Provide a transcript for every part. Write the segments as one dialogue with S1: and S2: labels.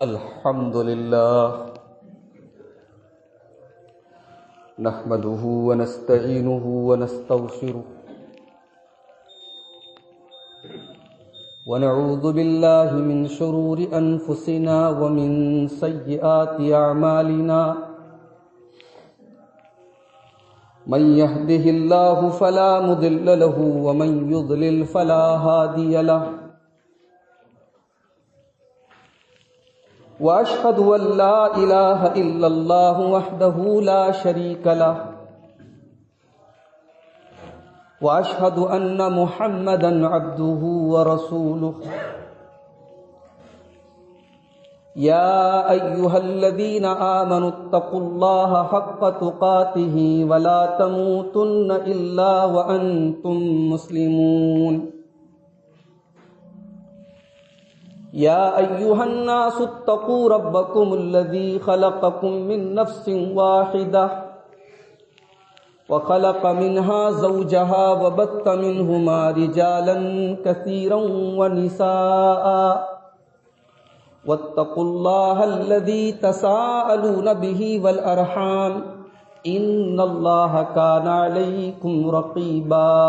S1: الحمد لله نحمده ونستعينه ونستغفره ونعوذ بالله من شرور أنفسنا ومن سيئات أعمالنا من يهده الله فلا مضل له ومن يضلل فلا هادي له وأشهد أن لا إله إلا الله وحده لا شريك له وأشهد أن محمدا عبده ورسوله يا أيها الذين آمنوا اتقوا الله حق تقاته ولا تموتن إلا وأنتم مسلمون يا أيها الناس اتقوا ربكم الذي خلقكم من نفس واحدة وخلق منها زوجها وبث منهما رجالا كثيرا ونساء واتقوا الله الذي تساءلون به والأرحام إن الله كان عليكم رقيبا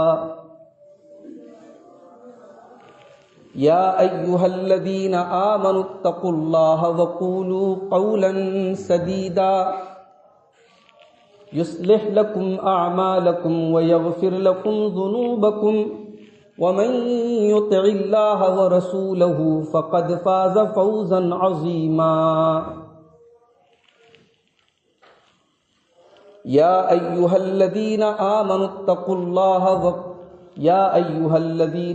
S1: يا أيها الذين آمنوا اتقوا الله وقولوا قولا سديدا يصلح لكم أعمالكم ويغفر لكم ذنوبكم ومن يطع الله ورسوله فقد فاز فوزا عظيما يا أيها الذين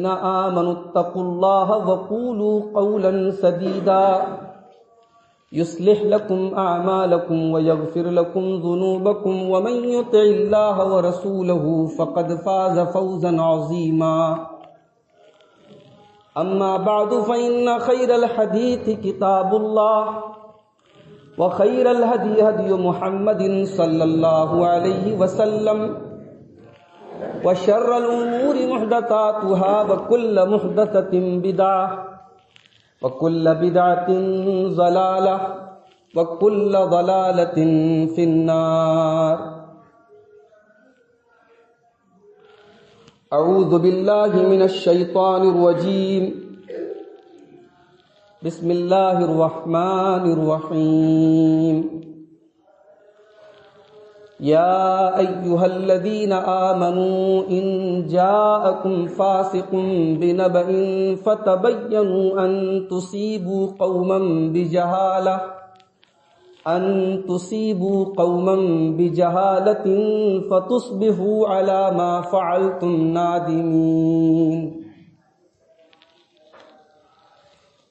S1: آمنوا اتقوا الله وقولوا قولا سديدا يصلح لكم أعمالكم ويغفر لكم ذنوبكم ومن يطع الله ورسوله فقد فاز فوزا عظيما أما بعد فإن خير الحديث كتاب الله وخير الهدي هدي محمد صلى الله عليه وسلم وشر الأمور محدثاتها وكل محدثة بدعة وكل بدعة ضلالة وكل ضلالة في النار أعوذ بالله من الشيطان الرجيم بسم الله الرحمن الرحيم يا أيها الذين آمنوا إن جاءكم فاسق بنبأ فتبينوا أن تصيبوا قوما بجهالة فتصبحوا على ما فعلتم نادمين.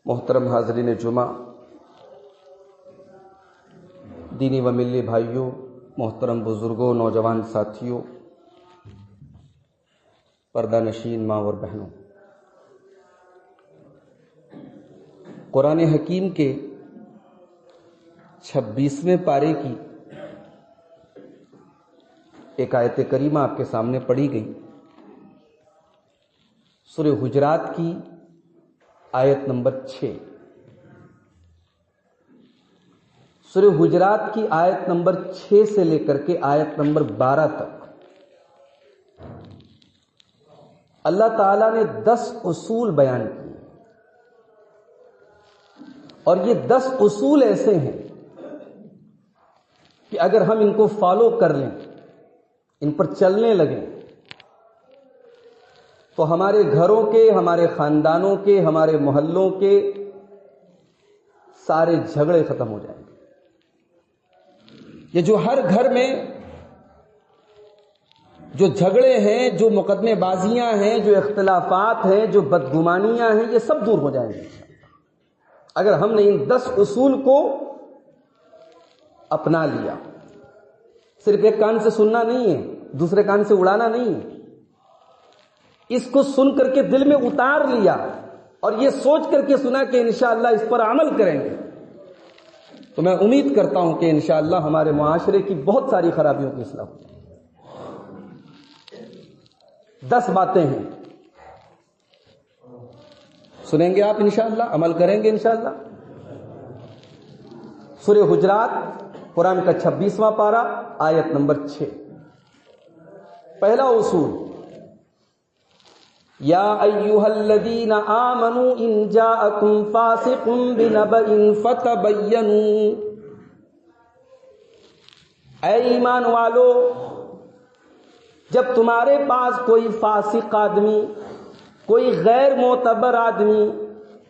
S1: محترم حاضرین جمعہ، دینی و ملی بھائیوں، محترم بزرگوں، نوجوان ساتھیوں، پردہ نشین ماں اور بہنوں، قرآن حکیم کے 26ویں پارے کی ایک آیت کریمہ آپ کے سامنے پڑھی گئی. سورہ حجرات کی آیت نمبر 6. سورہ حجرات کی آیت نمبر 6 سے لے کر کے آیت نمبر 12 تک اللہ تعالیٰ نے 10 اصول بیان کیے، اور یہ 10 اصول ایسے ہیں کہ اگر ہم ان کو فالو کر لیں، ان پر چلنے لگیں، تو ہمارے گھروں کے، ہمارے خاندانوں کے، ہمارے محلوں کے سارے جھگڑے ختم ہو جائیں گے. یہ جو ہر گھر میں جو جھگڑے ہیں، جو مقدمے بازیاں ہیں، جو اختلافات ہیں، جو بدگمانیاں ہیں، یہ سب دور ہو جائیں گے اگر ہم نے ان 10 اصول کو اپنا لیا. صرف ایک کان سے سننا نہیں ہے، دوسرے کان سے اڑانا نہیں ہے. اس کو سن کر کے دل میں اتار لیا اور یہ سوچ کر کے سنا کہ انشاءاللہ اس پر عمل کریں گے، تو میں امید کرتا ہوں کہ انشاءاللہ ہمارے معاشرے کی بہت ساری خرابیوں کی اصلاح ہوگی. 10 باتیں ہیں، سنیں گے آپ انشاءاللہ، عمل کریں گے انشاءاللہ. سورہ حجرات قرآن کا 26واں پارہ آیت نمبر 6. پہلا اصول، یا ایھا الذین آمنوا ان جاءکم فاسق بنبأ فتبینوا، اے ایمان والو، جب تمہارے پاس کوئی فاسق آدمی، کوئی غیر معتبر آدمی،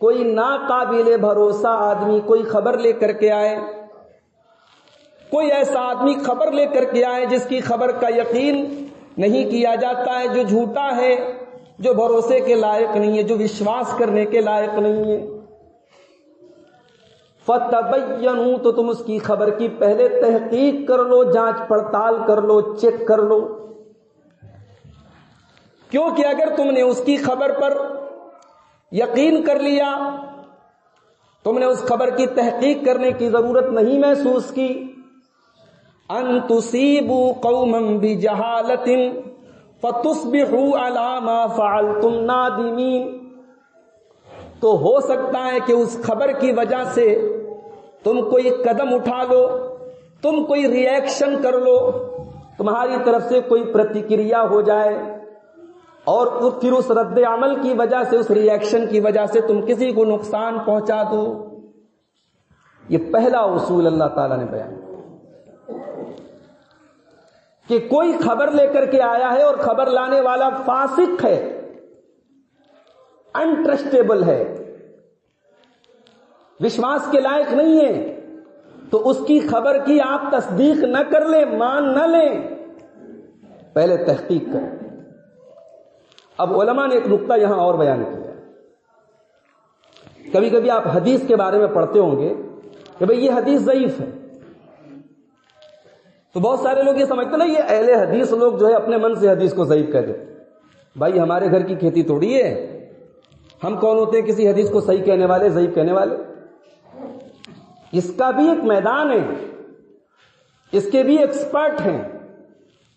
S1: کوئی ناقابل بھروسہ آدمی کوئی خبر لے کر کے آئے، کوئی ایسا آدمی خبر لے کر کے آئے جس کی خبر کا یقین نہیں کیا جاتا ہے، جو جھوٹا ہے، جو بھروسے کے لائق نہیں ہے، جو وشواس کرنے کے لائق نہیں ہے، فتبینوا، تو تم اس کی خبر کی پہلے تحقیق کر لو، جانچ پڑتال کر لو، چیک کر لو. کیونکہ اگر تم نے اس کی خبر پر یقین کر لیا، تم نے اس خبر کی تحقیق کرنے کی ضرورت نہیں محسوس کی، ان تصیبوا قوما بجہالۃ فتصبحوا علی ما فعلتم نادمین، تو ہو سکتا ہے کہ اس خبر کی وجہ سے تم کوئی قدم اٹھا لو، تم کوئی ری ایکشن کر لو، تمہاری طرف سے کوئی پرتکریا ہو جائے، اور پھر اس رد عمل کی وجہ سے، اس ری ایکشن کی وجہ سے تم کسی کو نقصان پہنچا دو. یہ پہلا اصول اللہ تعالیٰ نے بیان کیا کہ کوئی خبر لے کر کے آیا ہے اور خبر لانے والا فاسق ہے، انٹرسٹیبل ہے، وشواس کے لائق نہیں ہے، تو اس کی خبر کی آپ تصدیق نہ کر لیں، مان نہ لیں، پہلے تحقیق کریں. اب علماء نے ایک نقطہ یہاں اور بیان کیا. کبھی کبھی آپ حدیث کے بارے میں پڑھتے ہوں گے کہ بھئی یہ حدیث ضعیف ہے، تو بہت سارے لوگ یہ سمجھتے نا یہ اہل حدیث لوگ جو ہے اپنے من سے حدیث کو ضعیف کہہ دیتے. بھائی ہمارے گھر کی کھیتی توڑی ہے، ہم کون ہوتے ہیں کسی حدیث کو صحیح کہنے والے، ضعیف کہنے والے؟ اس کا بھی ایک میدان ہے، اس کے بھی ایکسپرٹ ہیں،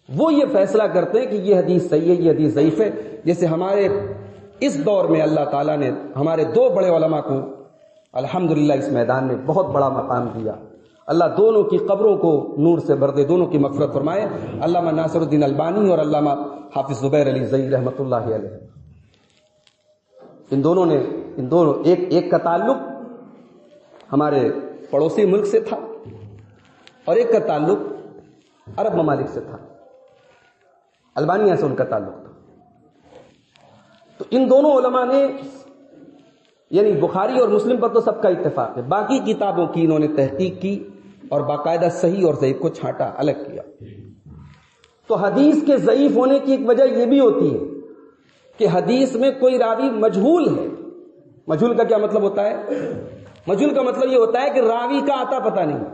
S1: وہ یہ فیصلہ کرتے ہیں کہ یہ حدیث صحیح ہے، یہ حدیث ضعیف ہے. جیسے ہمارے اس دور میں اللہ تعالیٰ نے ہمارے دو بڑے علماء کو الحمدللہ اس میدان میں بہت بڑا مقام دیا. اللہ دونوں کی قبروں کو نور سے بھر دے، دونوں کی مغفرت فرمائے. علامہ ناصر الدین البانی اور علامہ حافظ زبیر علی زئی رحمۃ اللہ علیہ. ان دونوں ایک کا تعلق ہمارے پڑوسی ملک سے تھا اور ایک کا تعلق عرب ممالک سے تھا، البانیہ سے ان کا تعلق تھا. تو ان دونوں علماء نے، یعنی بخاری اور مسلم پر تو سب کا اتفاق ہے، باقی کتابوں کی انہوں نے تحقیق کی اور باقاعدہ صحیح اور ضعیف کو چھانٹا، الگ کیا. تو حدیث کے ضعیف ہونے کی ایک وجہ یہ بھی ہوتی ہے کہ حدیث میں کوئی راوی مجہول ہے. مجہول کا کیا مطلب ہوتا ہے؟ مجہول کا مطلب یہ ہوتا ہے کہ راوی کا آتا پتہ نہیں،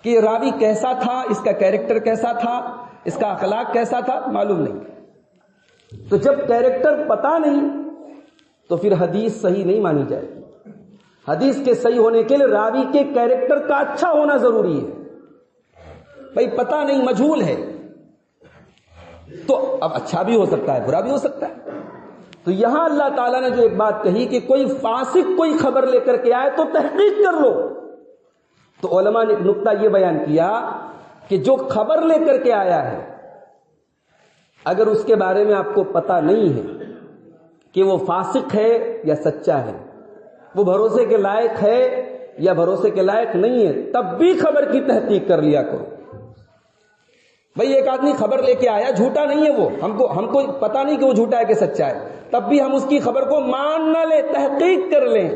S1: کہ یہ راوی کیسا تھا، اس کا کیریکٹر کیسا تھا، اس کا اخلاق کیسا تھا، معلوم نہیں. تو جب کیریکٹر پتہ نہیں تو پھر حدیث صحیح نہیں مانی جائے گی. حدیث کے صحیح ہونے کے لیے راوی کے کیریکٹر کا اچھا ہونا ضروری ہے. بھائی پتہ نہیں، مجہول ہے، تو اب اچھا بھی ہو سکتا ہے، برا بھی ہو سکتا ہے. تو یہاں اللہ تعالیٰ نے جو ایک بات کہی کہ کوئی فاسق کوئی خبر لے کر کے آئے تو تحقیق کر لو، تو علماء نے ایک نقطہ یہ بیان کیا کہ جو خبر لے کر کے آیا ہے، اگر اس کے بارے میں آپ کو پتہ نہیں ہے کہ وہ فاسق ہے یا سچا ہے، وہ بھروسے کے لائق ہے یا بھروسے کے لائق نہیں ہے، تب بھی خبر کی تحقیق کر لیا کرو. بھئی ایک آدمی خبر لے کے آیا، جھوٹا نہیں ہے وہ، ہم کو پتہ نہیں کہ وہ جھوٹا ہے کہ سچا ہے، تب بھی ہم اس کی خبر کو مان نہ لیں، تحقیق کر لیں.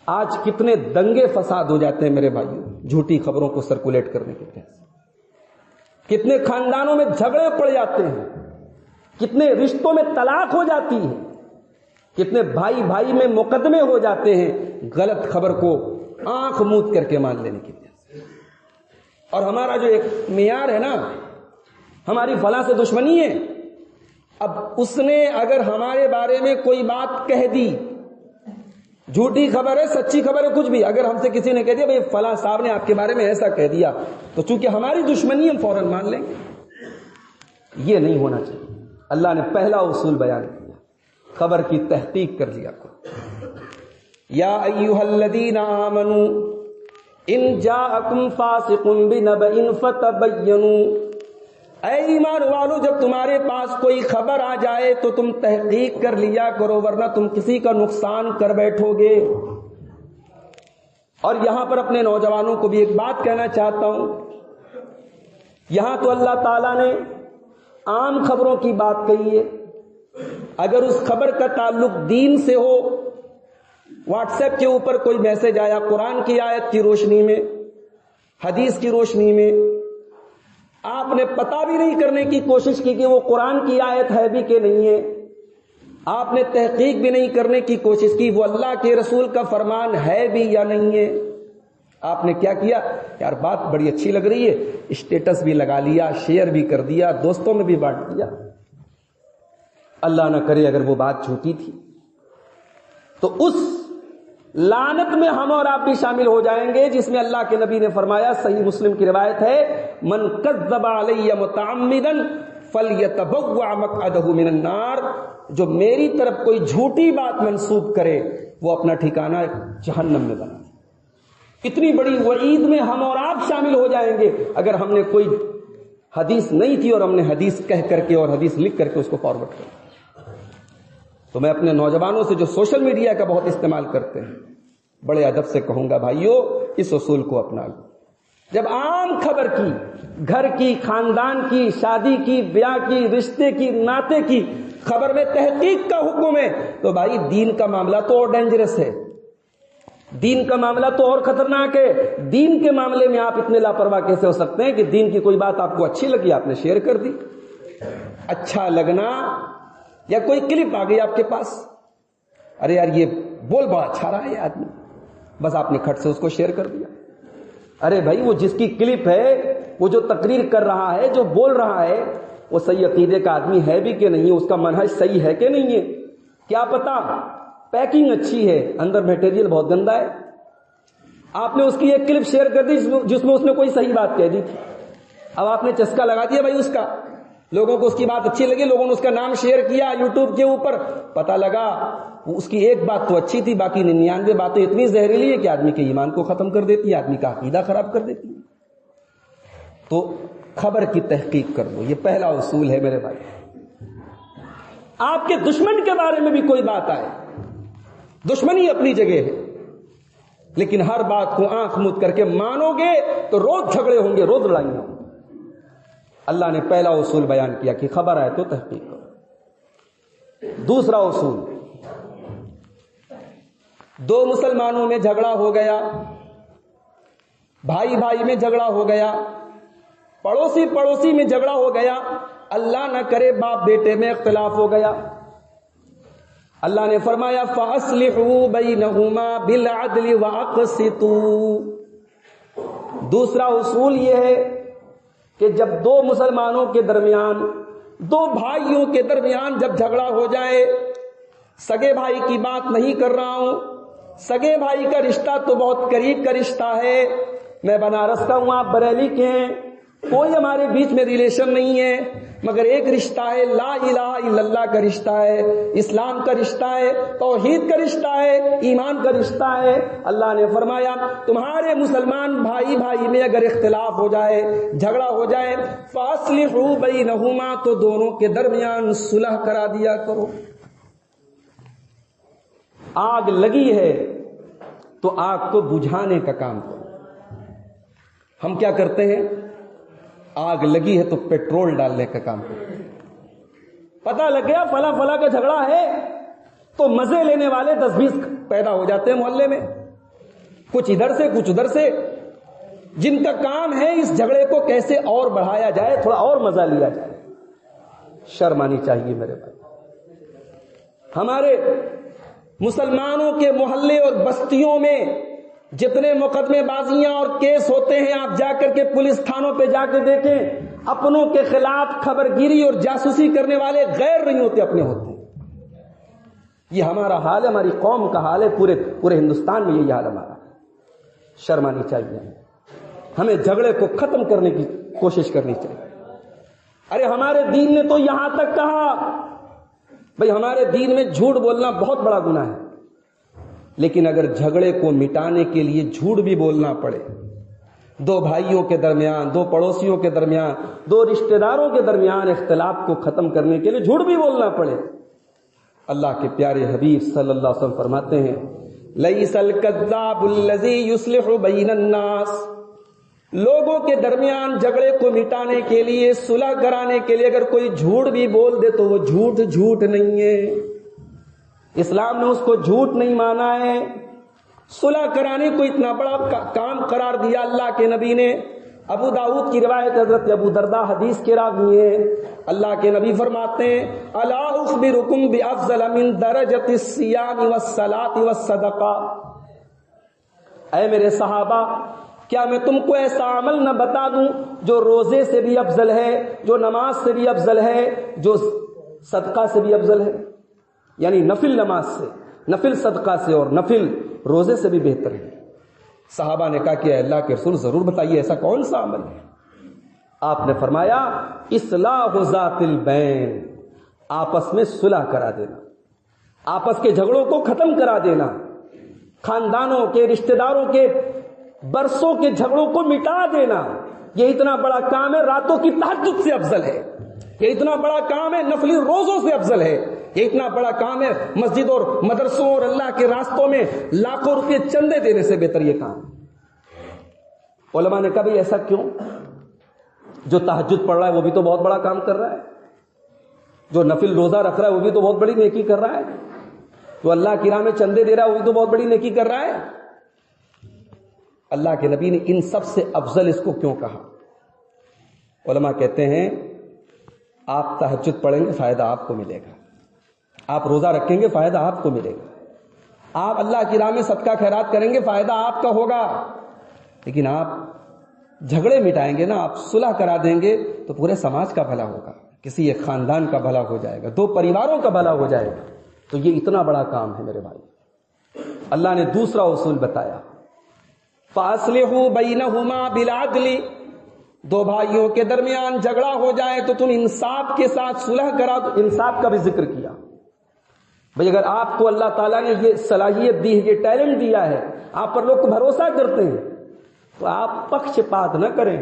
S1: آج کتنے دنگے فساد ہو جاتے ہیں میرے بھائیوں جھوٹی خبروں کو سرکولیٹ کرنے کے تحت. کتنے خاندانوں میں جھگڑے پڑ جاتے ہیں، کتنے رشتوں میں طلاق ہو جاتی ہے، کتنے بھائی بھائی میں مقدمے ہو جاتے ہیں غلط خبر کو آنکھ موند کر کے مان لینے کی وجہ سے. اور ہمارا جو ایک معیار ہے نا، ہماری فلاں سے دشمنی ہے، اب اس نے اگر ہمارے بارے میں کوئی بات کہہ دی، جھوٹی خبر ہے، سچی خبر ہے، کچھ بھی، اگر ہم سے کسی نے کہہ دیا بھئی فلاں صاحب نے آپ کے بارے میں ایسا کہہ دیا، تو چونکہ ہماری دشمنی ہم فوراً مان لیں گے. یہ نہیں ہونا چاہیے. اللہ نے پہلا اصول بیان کیا، خبر کی تحقیق کر لیا کرو. یا ایھا الذین آمنوا ان جاءکم فاسق بنبأ فتبینوا، اے ایمان والو جب تمہارے پاس کوئی خبر آ جائے تو تم تحقیق کر لیا کرو، ورنہ تم کسی کا نقصان کر بیٹھو گے۔ اور یہاں پر اپنے نوجوانوں کو بھی ایک بات کہنا چاہتا ہوں، یہاں تو اللہ تعالیٰ نے عام خبروں کی بات کہی ہے، اگر اس خبر کا تعلق دین سے ہو، واٹس ایپ کے اوپر کوئی میسج آیا قرآن کی آیت کی روشنی میں، حدیث کی روشنی میں، آپ نے پتہ بھی نہیں کرنے کی کوشش کی کہ وہ قرآن کی آیت ہے بھی کہ نہیں ہے، آپ نے تحقیق بھی نہیں کرنے کی کوشش کی وہ اللہ کے رسول کا فرمان ہے بھی یا نہیں ہے، آپ نے کیا کیا؟ یار بات بڑی اچھی لگ رہی ہے، اسٹیٹس بھی لگا لیا، شیئر بھی کر دیا، دوستوں میں بھی بانٹ دیا۔ اللہ نہ کرے اگر وہ بات جھوٹی تھی تو اس لعنت میں ہم اور آپ بھی شامل ہو جائیں گے، جس میں اللہ کے نبی نے فرمایا، صحیح مسلم کی روایت ہے، من کذب علی متعمدا فلیتبوأ مقعدہ من النار، جو میری طرف کوئی جھوٹی بات منسوب کرے وہ اپنا ٹھکانہ جہنم میں بنا۔ اتنی بڑی وعید میں ہم اور آپ شامل ہو جائیں گے اگر ہم نے کوئی حدیث نہیں تھی اور ہم نے حدیث کہہ کر کے اور حدیث لکھ کر کے اس کو فارورڈ کر۔ تو میں اپنے نوجوانوں سے جو سوشل میڈیا کا بہت استعمال کرتے ہیں، بڑے ادب سے کہوں گا بھائیو، اس اصول کو اپنا لو۔ جب عام خبر کی، گھر کی، خاندان کی، شادی کی، بیاہ کی، رشتے کی، ناطے کی خبر میں تحقیق کا حکم ہے تو بھائی دین کا معاملہ تو اور ڈینجرس ہے، دین کا معاملہ تو اور خطرناک ہے۔ دین کے معاملے میں آپ اتنے لاپرواہ کیسے ہو سکتے ہیں کہ دین کی کوئی بات آپ کو اچھی لگی آپ نے شیئر کر دی؟ اچھا لگنا یا کوئی کلپ آ گئی آپ کے پاس، ارے یار یہ بول بڑا اچھا رہا ہے آدمی، بس آپ نے کھٹ سے اس کو شیئر کر دیا۔ ارے بھائی وہ جس کی کلپ ہے، وہ جو تقریر کر رہا ہے، جو بول رہا ہے، وہ صحیح عقیدے کا آدمی ہے بھی کہ نہیں ہے، اس کا منہج صحیح ہے کہ نہیں ہے، کیا پتا؟ پیکنگ اچھی ہے، اندر میٹیریل بہت گندا ہے۔ آپ نے اس کی ایک کلپ شیئر کر دی جس میں اس نے کوئی صحیح بات کہہ دی تھی، اب آپ نے چسکا لگا دیا بھائی اس کا، لوگوں کو اس کی بات اچھی لگی، لوگوں نے اس کا نام شیئر کیا یوٹیوب کے اوپر، پتہ لگا اس کی ایک بات تو اچھی تھی، باقی 99 باتیں اتنی زہریلی ہے کہ آدمی کے ایمان کو ختم کر دیتی ہے، آدمی کا عقیدہ خراب کر دیتی ہے۔ تو خبر کی تحقیق کر لو، یہ پہلا اصول ہے میرے بھائی۔ آپ کے دشمن کے بارے میں بھی کوئی بات آئے، دشمنی اپنی جگہ ہے، لیکن ہر بات کو آنکھ موند کر کے مانو گے تو روز جھگڑے ہوں گے، روز لڑائیاں ہوں گی۔ اللہ نے پہلا اصول بیان کیا کہ خبر آئے تو تحقیق کرو۔ دوسرا اصول، دو مسلمانوں میں جھگڑا ہو گیا، بھائی بھائی میں جھگڑا ہو گیا، پڑوسی پڑوسی میں جھگڑا ہو گیا، اللہ نہ کرے باپ بیٹے میں اختلاف ہو گیا، اللہ نے فرمایا فَأَصْلِحُوا بَيْنَهُمَا بِالْعَدْلِ وَأَقْسِطُوا۔ دوسرا اصول یہ ہے کہ جب دو مسلمانوں کے درمیان، دو بھائیوں کے درمیان جب جھگڑا ہو جائے، سگے بھائی کی بات نہیں کر رہا ہوں، سگے بھائی کا رشتہ تو بہت قریب کا رشتہ ہے، میں بنارس کا ہوں، آپ بریلی کے ہیں، کوئی ہمارے بیچ میں ریلیشن نہیں ہے، مگر ایک رشتہ ہے، لا الہ الا اللہ کا رشتہ ہے، اسلام کا رشتہ ہے، توحید کا رشتہ ہے، ایمان کا رشتہ ہے۔ اللہ نے فرمایا تمہارے مسلمان بھائی بھائی میں اگر اختلاف ہو جائے، جھگڑا ہو جائے، فاصلحوا بینہما، تو دونوں کے درمیان صلح کرا دیا کرو۔ آگ لگی ہے تو آگ کو بجھانے کا کام کرو۔ ہم کیا کرتے ہیں؟ آگ لگی ہے تو پیٹرول ڈالنے کا کام کرتے ہیں۔ پتہ لگ گیا فلاں فلاں کا جھگڑا ہے تو مزے لینے والے 10-20 پیدا ہو جاتے ہیں محلے میں، کچھ ادھر سے کچھ ادھر سے، جن کا کام ہے اس جھگڑے کو کیسے اور بڑھایا جائے، تھوڑا اور مزہ لیا جائے۔ شرم آنی چاہیے میرے بھائی۔ ہمارے مسلمانوں کے محلے اور بستیوں میں جتنے مقدمے بازیاں اور کیس ہوتے ہیں، آپ جا کر کے پولیس تھانوں پہ جا کے دیکھیں، اپنوں کے خلاف خبر گیری اور جاسوسی کرنے والے غیر نہیں ہوتے، اپنے ہوتے ہیں۔ یہ ہمارا حال ہے، ہماری قوم کا حال ہے، پورے ہندوستان میں یہی حال ہمارا۔ شرم آنی چاہیے، ہمیں جھگڑے کو ختم کرنے کی کوشش کرنی چاہیے۔ ارے ہمارے دین نے تو یہاں تک کہا، بھئی ہمارے دین میں جھوٹ بولنا بہت بڑا گناہ ہے، لیکن اگر جھگڑے کو مٹانے کے لیے جھوٹ بھی بولنا پڑے، دو بھائیوں کے درمیان، دو پڑوسیوں کے درمیان، دو رشتہ داروں کے درمیان اختلاف کو ختم کرنے کے لیے جھوٹ بھی بولنا پڑے، اللہ کے پیارے حبیب صلی اللہ علیہ وسلم فرماتے ہیں لیس الکذاب الذی یصلح بین الناس، لوگوں کے درمیان جھگڑے کو مٹانے کے لیے، صلح کرانے کے لیے اگر کوئی جھوٹ بھی بول دے تو وہ جھوٹ نہیں ہے، اسلام نے اس کو جھوٹ نہیں مانا ہے۔ صلح کرانے کو اتنا بڑا کام قرار دیا اللہ کے نبی نے۔ ابو داؤد کی روایت، حضرت ابو درداء حدیث کے راوی ہیں، اللہ کے نبی فرماتے ہیں الا اخبرکم بافضل من درجۃ الصیام والصلاۃ والصدقہ، اے میرے صحابہ کیا میں تم کو ایسا عمل نہ بتا دوں جو روزے سے بھی افضل ہے، جو نماز سے بھی افضل ہے، جو صدقہ سے بھی افضل ہے، یعنی نفل نماز سے، نفل صدقہ سے اور نفل روزے سے بھی بہتر ہے۔ صحابہ نے کہا کہ اللہ کے رسول ضرور بتائیے ایسا کون سا عمل ہے؟ آپ نے فرمایا اصلاح ذات البین، آپس میں صلح کرا دینا، آپس کے جھگڑوں کو ختم کرا دینا، خاندانوں کے، رشتہ داروں کے برسوں کے جھگڑوں کو مٹا دینا۔ یہ اتنا بڑا کام ہے، راتوں کی تہجد سے افضل ہے، یہ اتنا بڑا کام ہے، نفلی روزوں سے افضل ہے، یہ اتنا بڑا کام ہے، مسجد اور مدرسوں اور اللہ کے راستوں میں لاکھوں روپے چندے دینے سے بہتر یہ کام۔ علماء نے کہا بھئی ایسا کیوں؟ جو تہجد پڑھ رہا ہے وہ بھی تو بہت بڑا کام کر رہا ہے، جو نفل روزہ رکھ رہا ہے وہ بھی تو بہت بڑی نیکی کر رہا ہے، جو اللہ کی راہ میں چندے دے رہا ہے وہ بھی تو بہت بڑی نیکی کر رہا ہے۔ اللہ کے نبی نے ان سب سے افضل اس کو کیوں کہا؟ علماء کہتے ہیں آپ تہجد پڑھیں گے فائدہ آپ کو ملے گا، آپ روزہ رکھیں گے فائدہ آپ کو ملے گا، آپ اللہ کی راہ میں صدقہ خیرات کریں گے فائدہ آپ کا ہوگا، لیکن آپ جھگڑے مٹائیں گے نا، آپ صلح کرا دیں گے تو پورے سماج کا بھلا ہوگا، کسی ایک خاندان کا بھلا ہو جائے گا، دو پریواروں کا بھلا ہو جائے گا۔ تو یہ اتنا بڑا کام ہے میرے بھائی۔ اللہ نے دوسرا اصول بتایا فَأَصْلِحُوا بَيْنَهُمَا بِالْعَدْلِ، دو بھائیوں کے درمیان جھگڑا ہو جائے تو تم انصاف کے ساتھ صلح کرا دو۔ انصاف کا بھی ذکر کیا بھئی، اگر آپ کو اللہ تعالیٰ نے یہ صلاحیت دی ہے، یہ ٹیلنٹ دیا ہے، آپ پر لوگ بھروسہ کرتے ہیں تو آپ پکش پات نہ کریں،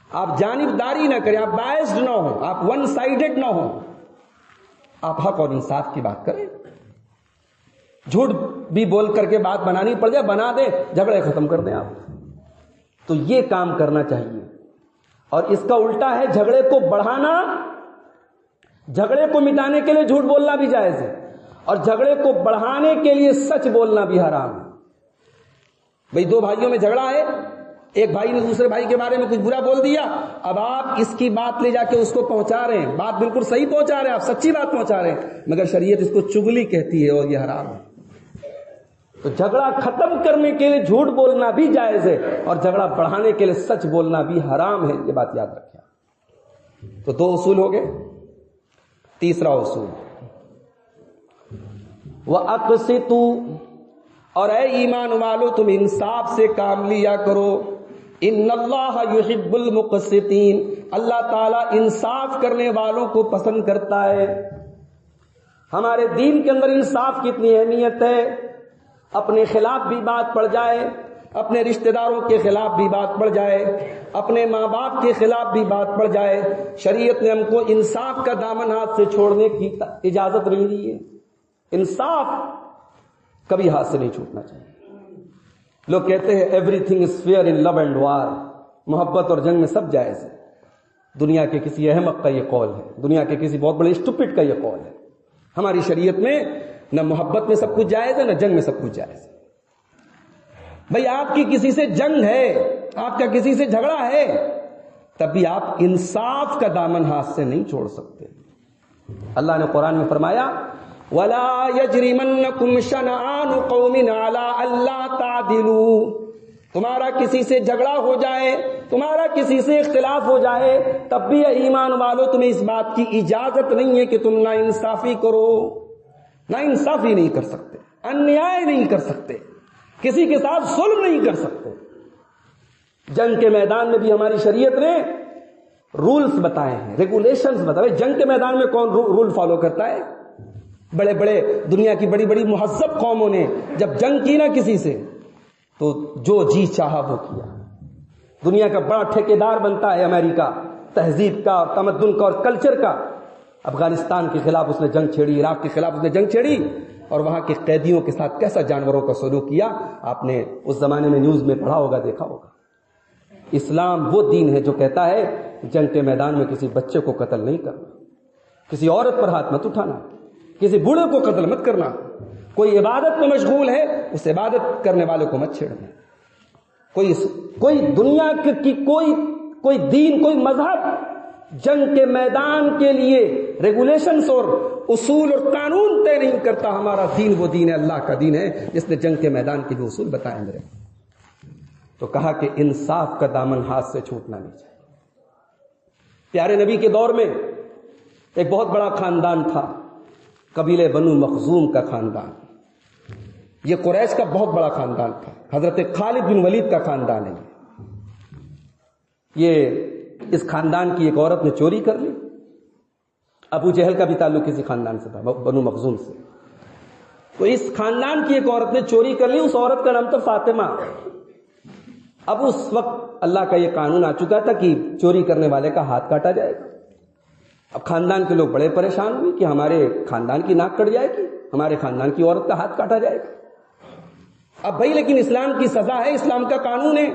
S1: آپ جانبداری نہ کریں، آپ بائسڈ نہ ہوں، آپ ون سائیڈڈ نہ ہوں، آپ حق اور انصاف کی بات کریں۔ جھوٹ بھی بول کر کے بات بنانی پڑ جائے بنا دیں، جھگڑے ختم کر دیں آپ۔ تو یہ کام کرنا چاہیے، اور اس کا الٹا ہے جھگڑے کو بڑھانا۔ جھگڑے کو مٹانے کے لیے جھوٹ بولنا بھی جائز ہے، اور جھگڑے کو بڑھانے کے لیے سچ بولنا بھی حرام ہے۔ بھئی دو بھائیوں میں جھگڑا ہے، ایک بھائی نے دوسرے بھائی کے بارے میں کچھ برا بول دیا، اب آپ اس کی بات لے جا کے اس کو پہنچا رہے ہیں، بات بالکل صحیح پہنچا رہے ہیں، آپ سچی بات پہنچا رہے ہیں، مگر شریعت اس کو چغلی کہتی ہے اور یہ حرام ہے۔ تو جھگڑا ختم کرنے کے لیے جھوٹ بولنا بھی جائز ہے، اور جھگڑا بڑھانے کے لیے سچ بولنا بھی حرام ہے، یہ بات یاد رکھیں۔ تو دو اصول ہو گئے۔ تیسرا اصول وَأَقْسِطُوا، اور اے ایمان والو تم انصاف سے کام لیا کرو، ان اللہ یحب المقسطین، اللہ تعالیٰ انصاف کرنے والوں کو پسند کرتا ہے۔ ہمارے دین کے اندر انصاف کی اتنی اہمیت ہے، اپنے خلاف بھی بات پڑ جائے، اپنے رشتہ داروں کے خلاف بھی بات پڑ جائے، اپنے ماں باپ کے خلاف بھی بات پڑ جائے، شریعت نے ہم کو انصاف کا دامن ہاتھ سے چھوڑنے کی اجازت نہیں دی ہے۔ انصاف کبھی ہاتھ سے نہیں چھوٹنا چاہیے۔ لوگ کہتے ہیں everything is fair in love and war, محبت اور جنگ میں سب جائز ہے۔ دنیا کے کسی احمق کا یہ قول ہے، دنیا کے کسی بہت بڑے اسٹوپڈ کا یہ قول ہے۔ ہماری شریعت میں نہ محبت میں سب کچھ جائز ہے، نہ جنگ میں سب کچھ جائز ہے۔ بھئی آپ کی کسی سے جنگ ہے، آپ کا کسی سے جھگڑا ہے، تب بھی آپ انصاف کا دامن ہاتھ سے نہیں چھوڑ سکتے۔ اللہ نے قرآن میں فرمایا وَلَا يَجْرِمَنَّكُمْ شَنَآنُ قَوْمٍ عَلَىٰ أَلَّا تَعْدِلُوا، تمہارا کسی سے جھگڑا ہو جائے، تمہارا کسی سے اختلاف ہو جائے، تب بھی ایمان والو تمہیں اس بات کی اجازت نہیں ہے کہ تم نا انصافی کرو۔ نا انصافی نہیں کر سکتے، انیائے نہیں کر سکتے، کسی کے ساتھ ظلم نہیں کر سکتے۔ جنگ کے میدان میں بھی ہماری شریعت نے رولز بتائے ہیں، ریگولیشنز بتائے۔ جنگ کے میدان میں کون رول فالو کرتا ہے؟ بڑے بڑے دنیا کی بڑی بڑی مہذب قوموں نے جب جنگ کی نا کسی سے تو جو جی چاہا وہ کیا. دنیا کا بڑا ٹھیکیدار بنتا ہے امریکہ، تہذیب کا اور تمدن کا اور کلچر کا. افغانستان کے خلاف اس نے جنگ چھیڑی، عراق کے خلاف اس نے جنگ چھیڑی، اور وہاں کے قیدیوں کے ساتھ کیسا جانوروں کا سلوک کیا. آپ نے اس زمانے میں نیوز میں پڑھا ہوگا، دیکھا ہوگا. اسلام وہ دین ہے جو کہتا ہے جنگ کے میدان میں کسی بچے کو قتل نہیں کرنا، کسی عورت پر ہاتھ مت اٹھانا، کسی بوڑھے کو قتل مت کرنا. کوئی عبادت میں مشغول ہے اس عبادت کرنے والے کو مت چھیڑنا. کوئی دنیا کی کوئی دین، کوئی مذہب جنگ کے میدان کے لیے ریگولیشنز اور اصول اور قانون طے نہیں کرتا. ہمارا دین وہ دین ہے، اللہ کا دین ہے جس نے جنگ کے میدان کے جو اصول بتائے میرے. تو کہا کہ انصاف کا دامن ہاتھ سے چھوٹنا نہیں چاہیے. پیارے نبی کے دور میں ایک بہت بڑا خاندان تھا، قبیلے بنو مخزوم کا خاندان. یہ قریش کا بہت بڑا خاندان تھا، حضرت خالد بن ولید کا خاندان ہے. یہ اس خاندان کی ایک عورت نے چوری کر لی. ابو جہل کا بھی تعلق کسی خاندان سے تھا، بنو مخزوم سے. تو اس خاندان کی ایک عورت نے چوری کر لی. اس عورت کا نام تھا فاطمہ. اب اس وقت اللہ کا یہ قانون آ چکا تھا کہ چوری کرنے والے کا ہاتھ کاٹا جائے گا. اب خاندان کے لوگ بڑے پریشان ہوئے کہ ہمارے خاندان کی ناک کٹ جائے گی، ہمارے خاندان کی عورت کا ہاتھ کاٹا جائے گا. اب بھائی لیکن اسلام کی سزا ہے، اسلام کا قانون ہے،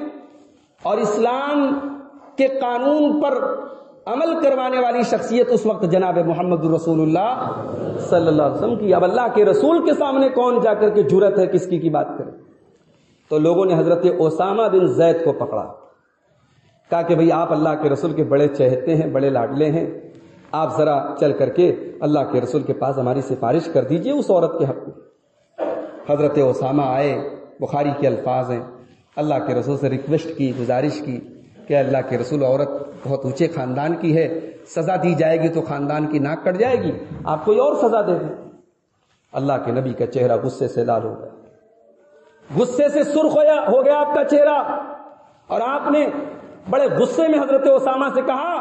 S1: اور اسلام کے قانون پر عمل کروانے والی شخصیت اس وقت جناب محمد رسول اللہ صلی اللہ علیہ وسلم کی. اب اللہ کے رسول کے سامنے کون جا کر کے جرأت ہے کس کی بات کرے. تو لوگوں نے حضرت اسامہ بن زید کو پکڑا، کہا کہ بھئی آپ اللہ کے رسول کے بڑے چہتے ہیں، بڑے لاڈلے ہیں، آپ ذرا چل کر کے اللہ کے رسول کے پاس ہماری سفارش کر دیجئے اس عورت کے حق میں. حضرت اسامہ آئے، بخاری کے الفاظ ہیں، اللہ کے رسول سے ریکویسٹ کی، گزارش کی کہ اللہ کے رسول عورت بہت اونچے خاندان کی ہے، سزا دی جائے گی تو خاندان کی ناک کٹ جائے گی، آپ کوئی اور سزا دے دیں. اللہ کے نبی کا چہرہ غصے سے لال ہو گیا، غصے سے سرخ ہو گیا آپ کا چہرہ، اور آپ نے بڑے غصے میں حضرت اسامہ سے کہا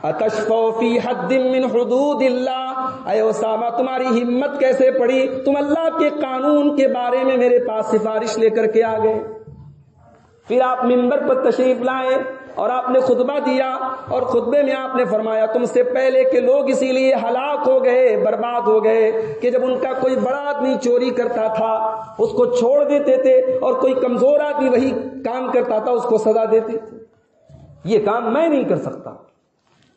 S1: اتشفو فی حد من حدود اللہ. اے اسامہ تمہاری ہمت کیسے پڑی، تم اللہ کے قانون کے بارے میں میرے پاس سفارش لے کر کے آ گئے. پھر آپ منبر پر تشریف لائے اور آپ نے خطبہ دیا، اور خطبے میں آپ نے فرمایا تم سے پہلے کے لوگ اسی لیے ہلاک ہو گئے، برباد ہو گئے کہ جب ان کا کوئی بڑا آدمی چوری کرتا تھا اس کو چھوڑ دیتے تھے، اور کوئی کمزور آدمی وہی کام کرتا تھا اس کو سزا دیتے تھے. یہ کام میں نہیں کر سکتا.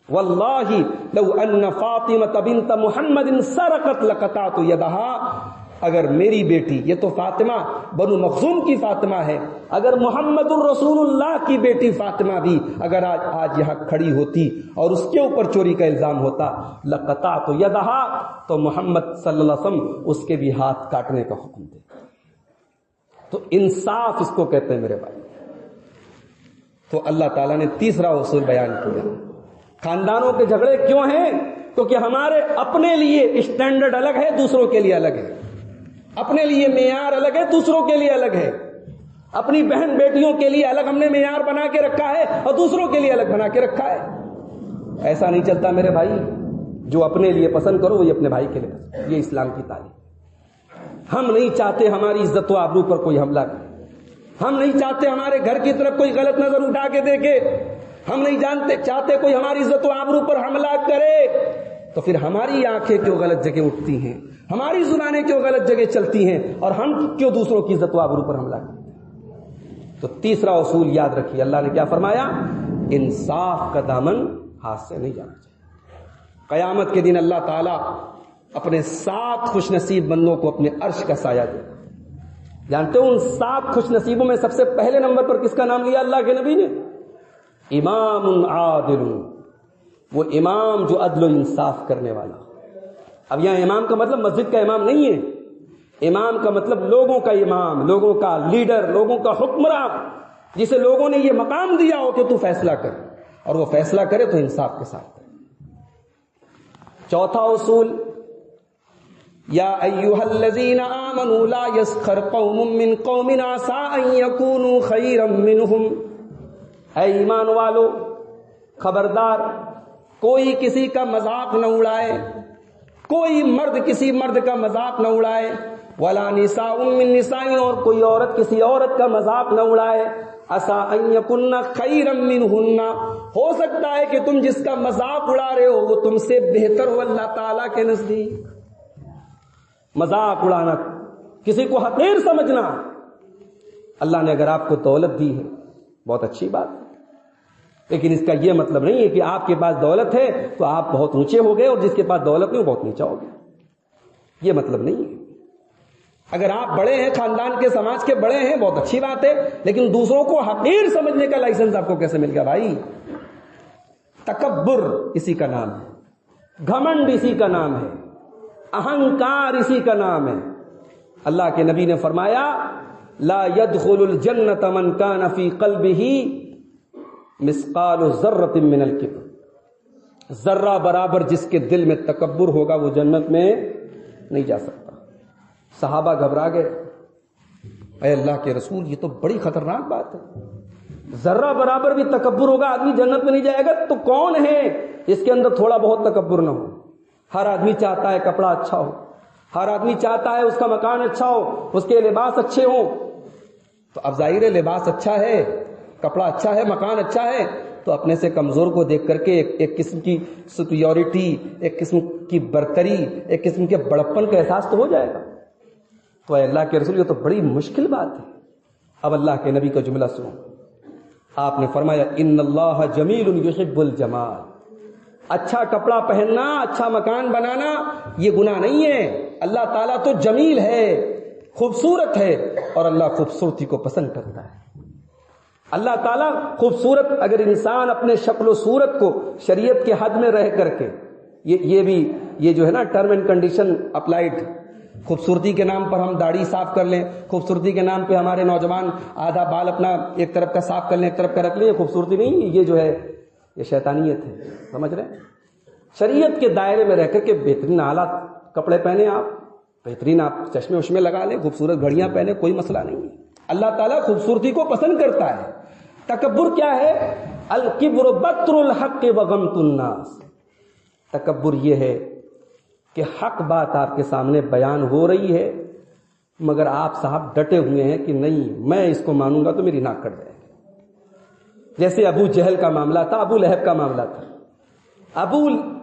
S1: واللہ لو ان فاطمہ بنت محمد سرقت لقطعت یدها. اگر میری بیٹی، یہ تو فاطمہ بنو مخزوم کی فاطمہ ہے، اگر محمد الرسول اللہ کی بیٹی فاطمہ بھی اگر آج یہاں کھڑی ہوتی اور اس کے اوپر چوری کا الزام ہوتا لقطعت یدها، تو محمد صلی اللہ علیہ وسلم اس کے بھی ہاتھ کاٹنے کا حکم دے. تو انصاف اس کو کہتے ہیں میرے بھائی. تو اللہ تعالیٰ نے تیسرا اصول بیان کیا. خاندانوں کے جھگڑے کیوں ہیں؟ کیونکہ ہمارے اپنے لیے اسٹینڈرڈ الگ ہے، دوسروں کے لیے الگ ہے. اپنے لیے معیار الگ ہے، دوسروں کے لیے الگ ہے. اپنی بہن بیٹیوں کے لیے الگ ہم نے معیار بنا کے رکھا ہے اور دوسروں کے لیے الگ بنا کے رکھا ہے. ایسا نہیں چلتا میرے بھائی. جو اپنے لیے پسند کرو وہی اپنے بھائی کے لیے پسند. یہ اسلام کی تعلیم. ہم نہیں چاہتے ہماری عزت و آبرو پر کوئی حملہ کرے. ہم نہیں چاہتے ہمارے گھر کی طرف کوئی غلط نظر اٹھا کے دیکھے. ہم نہیں چاہتے کوئی ہماری عزت و آبرو پر حملہ کرے. تو پھر ہماری آنکھیں کیوں غلط جگہ اٹھتی ہیں، ہماری زبانیں کیوں غلط جگہ چلتی ہیں، اور ہم کیوں دوسروں کی عزت و آبرو پر حملہ کرتے ہیں. تو تیسرا اصول یاد رکھیے، اللہ نے کیا فرمایا؟ انصاف کا دامن ہاتھ سے نہیں جانا چاہیے. قیامت کے دن اللہ تعالیٰ اپنے 7 خوش نصیب بندوں کو اپنے عرش کا سایہ دے. جانتے ہو ان 7 خوش نصیبوں میں سب سے پہلے نمبر پر کس کا نام لیا اللہ کے نبی نے؟ امام عادل. وہ امام جو عدل و انصاف کرنے والا. اب یہاں امام کا مطلب مسجد کا امام نہیں ہے. امام کا مطلب لوگوں کا امام، لوگوں کا لیڈر، لوگوں کا حکمراں، جسے لوگوں نے یہ مقام دیا ہو کہ تو فیصلہ کر، اور وہ فیصلہ کرے تو انصاف کے ساتھ کرے. چوتھا اصول، یا ایھا الذین آمنوا لا یسخر قوم من قوم عسى ان یکونوا خیرا منهم. اے ایمان والو، خبردار کوئی کسی کا مذاق نہ اڑائے، کوئی مرد کسی مرد کا مذاق نہ اڑائے، ولا نساء من نساء، اور کوئی عورت کسی عورت کا مذاق نہ اڑائے، عسى ان يكن خيرا منهن، ہو سکتا ہے کہ تم جس کا مذاق اڑا رہے ہو وہ تم سے بہتر ہو اللہ تعالیٰ کے نزدیک۔ مذاق اڑانا، کسی کو حقیر سمجھنا، اللہ نے اگر آپ کو دولت دی ہے بہت اچھی بات ہے، لیکن اس کا یہ مطلب نہیں ہے کہ آپ کے پاس دولت ہے تو آپ بہت اونچے ہو گئے اور جس کے پاس دولت نہیں وہ بہت نیچا ہو گیا، یہ مطلب نہیں ہے۔ اگر آپ بڑے ہیں، خاندان کے سماج کے بڑے ہیں، بہت اچھی بات ہے، لیکن دوسروں کو حقیر سمجھنے کا لائسنس آپ کو کیسے مل گیا بھائی؟ تکبر اسی کا نام ہے، گھمنڈ اسی کا نام ہے، اہنکار اسی کا نام ہے۔ اللہ کے نبی نے فرمایا لا يدخل الجنت من كان في قلبه مثقال ذرة من الكبر، ذرہ برابر جس کے دل میں تکبر ہوگا وہ جنت میں نہیں جا سکتا۔ صحابہ گھبرا گئے، اے اللہ کے رسول یہ تو بڑی خطرناک بات ہے، ذرہ برابر بھی تکبر ہوگا آدمی جنت میں نہیں جائے گا، تو کون ہے اس کے اندر تھوڑا بہت تکبر نہ ہو؟ ہر آدمی چاہتا ہے کپڑا اچھا ہو، ہر آدمی چاہتا ہے اس کا مکان اچھا ہو، اس کے لباس اچھے ہوں، تو اب ظاہر ہے لباس اچھا ہے، کپڑا اچھا ہے، مکان اچھا ہے، تو اپنے سے کمزور کو دیکھ کر کے ایک قسم کی سپیورٹی، ایک قسم کی برتری، ایک قسم کے بڑپن کا احساس تو ہو جائے گا۔ تو اے اللہ کے رسول یہ تو بڑی مشکل بات ہے۔ اب اللہ کے نبی کا جملہ سنو، آپ نے فرمایا ان اللہ جمیل یحب الجمال، اچھا کپڑا پہننا، اچھا مکان بنانا یہ گناہ نہیں ہے، اللہ تعالیٰ تو جمیل ہے، خوبصورت ہے، اور اللہ خوبصورتی کو پسند کرتا ہے۔ اللہ تعالیٰ خوبصورت، اگر انسان اپنے شکل و صورت کو شریعت کے حد میں رہ کر کے، یہ جو ہے نا ٹرم اینڈ کنڈیشن اپلائیڈ، خوبصورتی کے نام پر ہم داڑھی صاف کر لیں، خوبصورتی کے نام پہ ہمارے نوجوان آدھا بال اپنا ایک طرف کا صاف کر لیں، ایک طرف کا رکھ لیں، یہ خوبصورتی نہیں، یہ جو ہے یہ شیطانیت ہے، سمجھ رہے ہیں؟ شریعت کے دائرے میں رہ کر کے بہترین اعلیٰ کپڑے پہنے، آپ بہترین آپ چشمے وشمے لگا لیں، خوبصورت گھڑیاں پہنے، کوئی مسئلہ نہیں ہے۔ اللہ تعالیٰ خوبصورتی کو پسند کرتا ہے۔ تکبر کیا ہے؟ الکبر بطر الحق وغمط الناس، تکبر یہ ہے کہ حق بات آپ کے سامنے بیان ہو رہی ہے مگر آپ صاحب ڈٹے ہوئے ہیں کہ نہیں میں اس کو مانوں گا تو میری ناک کٹ جائے گی۔ جیسے ابو جہل کا معاملہ تھا، ابو لہب کا معاملہ تھا۔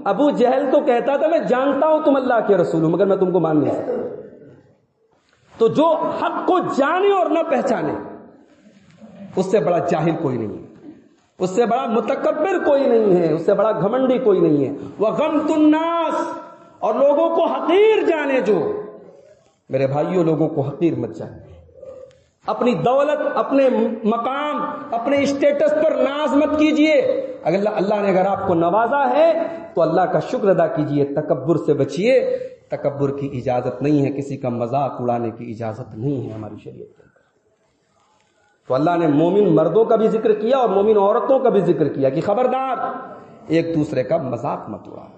S1: ابو جہل تو کہتا تھا میں جانتا ہوں تم اللہ کے رسول ہو مگر میں تم کو مان نہیں سکتا۔ تو جو حق کو جانے اور نہ پہچانے اس سے بڑا جاہل کوئی نہیں ہے، اس سے بڑا متکبر کوئی نہیں ہے، اس سے بڑا گھمنڈی کوئی نہیں ہے۔ وغمط الناس، اور لوگوں کو حقیر جانے، جو میرے بھائیوں لوگوں کو حقیر مت جانے، اپنی دولت، اپنے مقام، اپنے اسٹیٹس پر ناز مت کیجئے۔ اگر اللہ نے اگر آپ کو نوازا ہے تو اللہ کا شکر ادا کیجئے، تکبر سے بچیے۔ تکبر کی اجازت نہیں ہے، کسی کا مذاق اڑانے کی اجازت نہیں ہے ہماری شریعت کے اندر۔ تو اللہ نے مومن مردوں کا بھی ذکر کیا اور مومن عورتوں کا بھی ذکر کیا کہ خبردار ایک دوسرے کا مذاق مت اڑاؤ۔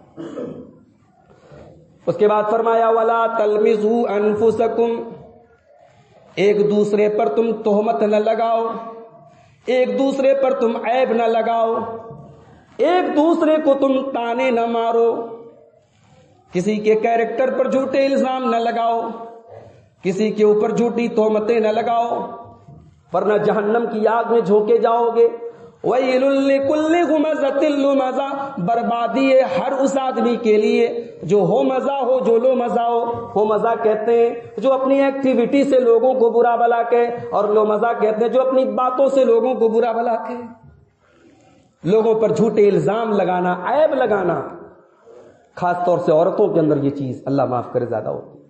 S1: اس کے بعد فرمایا وَلَا تَلْمِزُوا أَنفُسَكُمْ، ایک دوسرے پر تم تہمت نہ لگاؤ، ایک دوسرے پر تم عیب نہ لگاؤ، ایک دوسرے کو تم تانے نہ مارو، کسی کے کیریکٹر پر جھوٹے الزام نہ لگاؤ، کسی کے اوپر جھوٹی تہمتیں نہ لگاؤ، ورنہ جہنم کی آگ میں جھونکے جاؤ گے۔ وَيْلٌ لِّكُلِّ ہُمَزَةٍ لُّمَزَةٍ، بربادی ہے ہر اس آدمی کے لیے جو ہو مزہ ہو، جو لو مزہ ہو مزہ کہتے ہیں جو اپنی ایکٹیویٹی سے لوگوں کو برا بھلا کہے، اور لو مزہ کہتے ہیں جو اپنی باتوں سے لوگوں کو برا بھلا کہے۔ لوگوں پر جھوٹے الزام لگانا، عیب لگانا، خاص طور سے عورتوں کے اندر یہ چیز اللہ معاف کرے زیادہ ہوتی ہے۔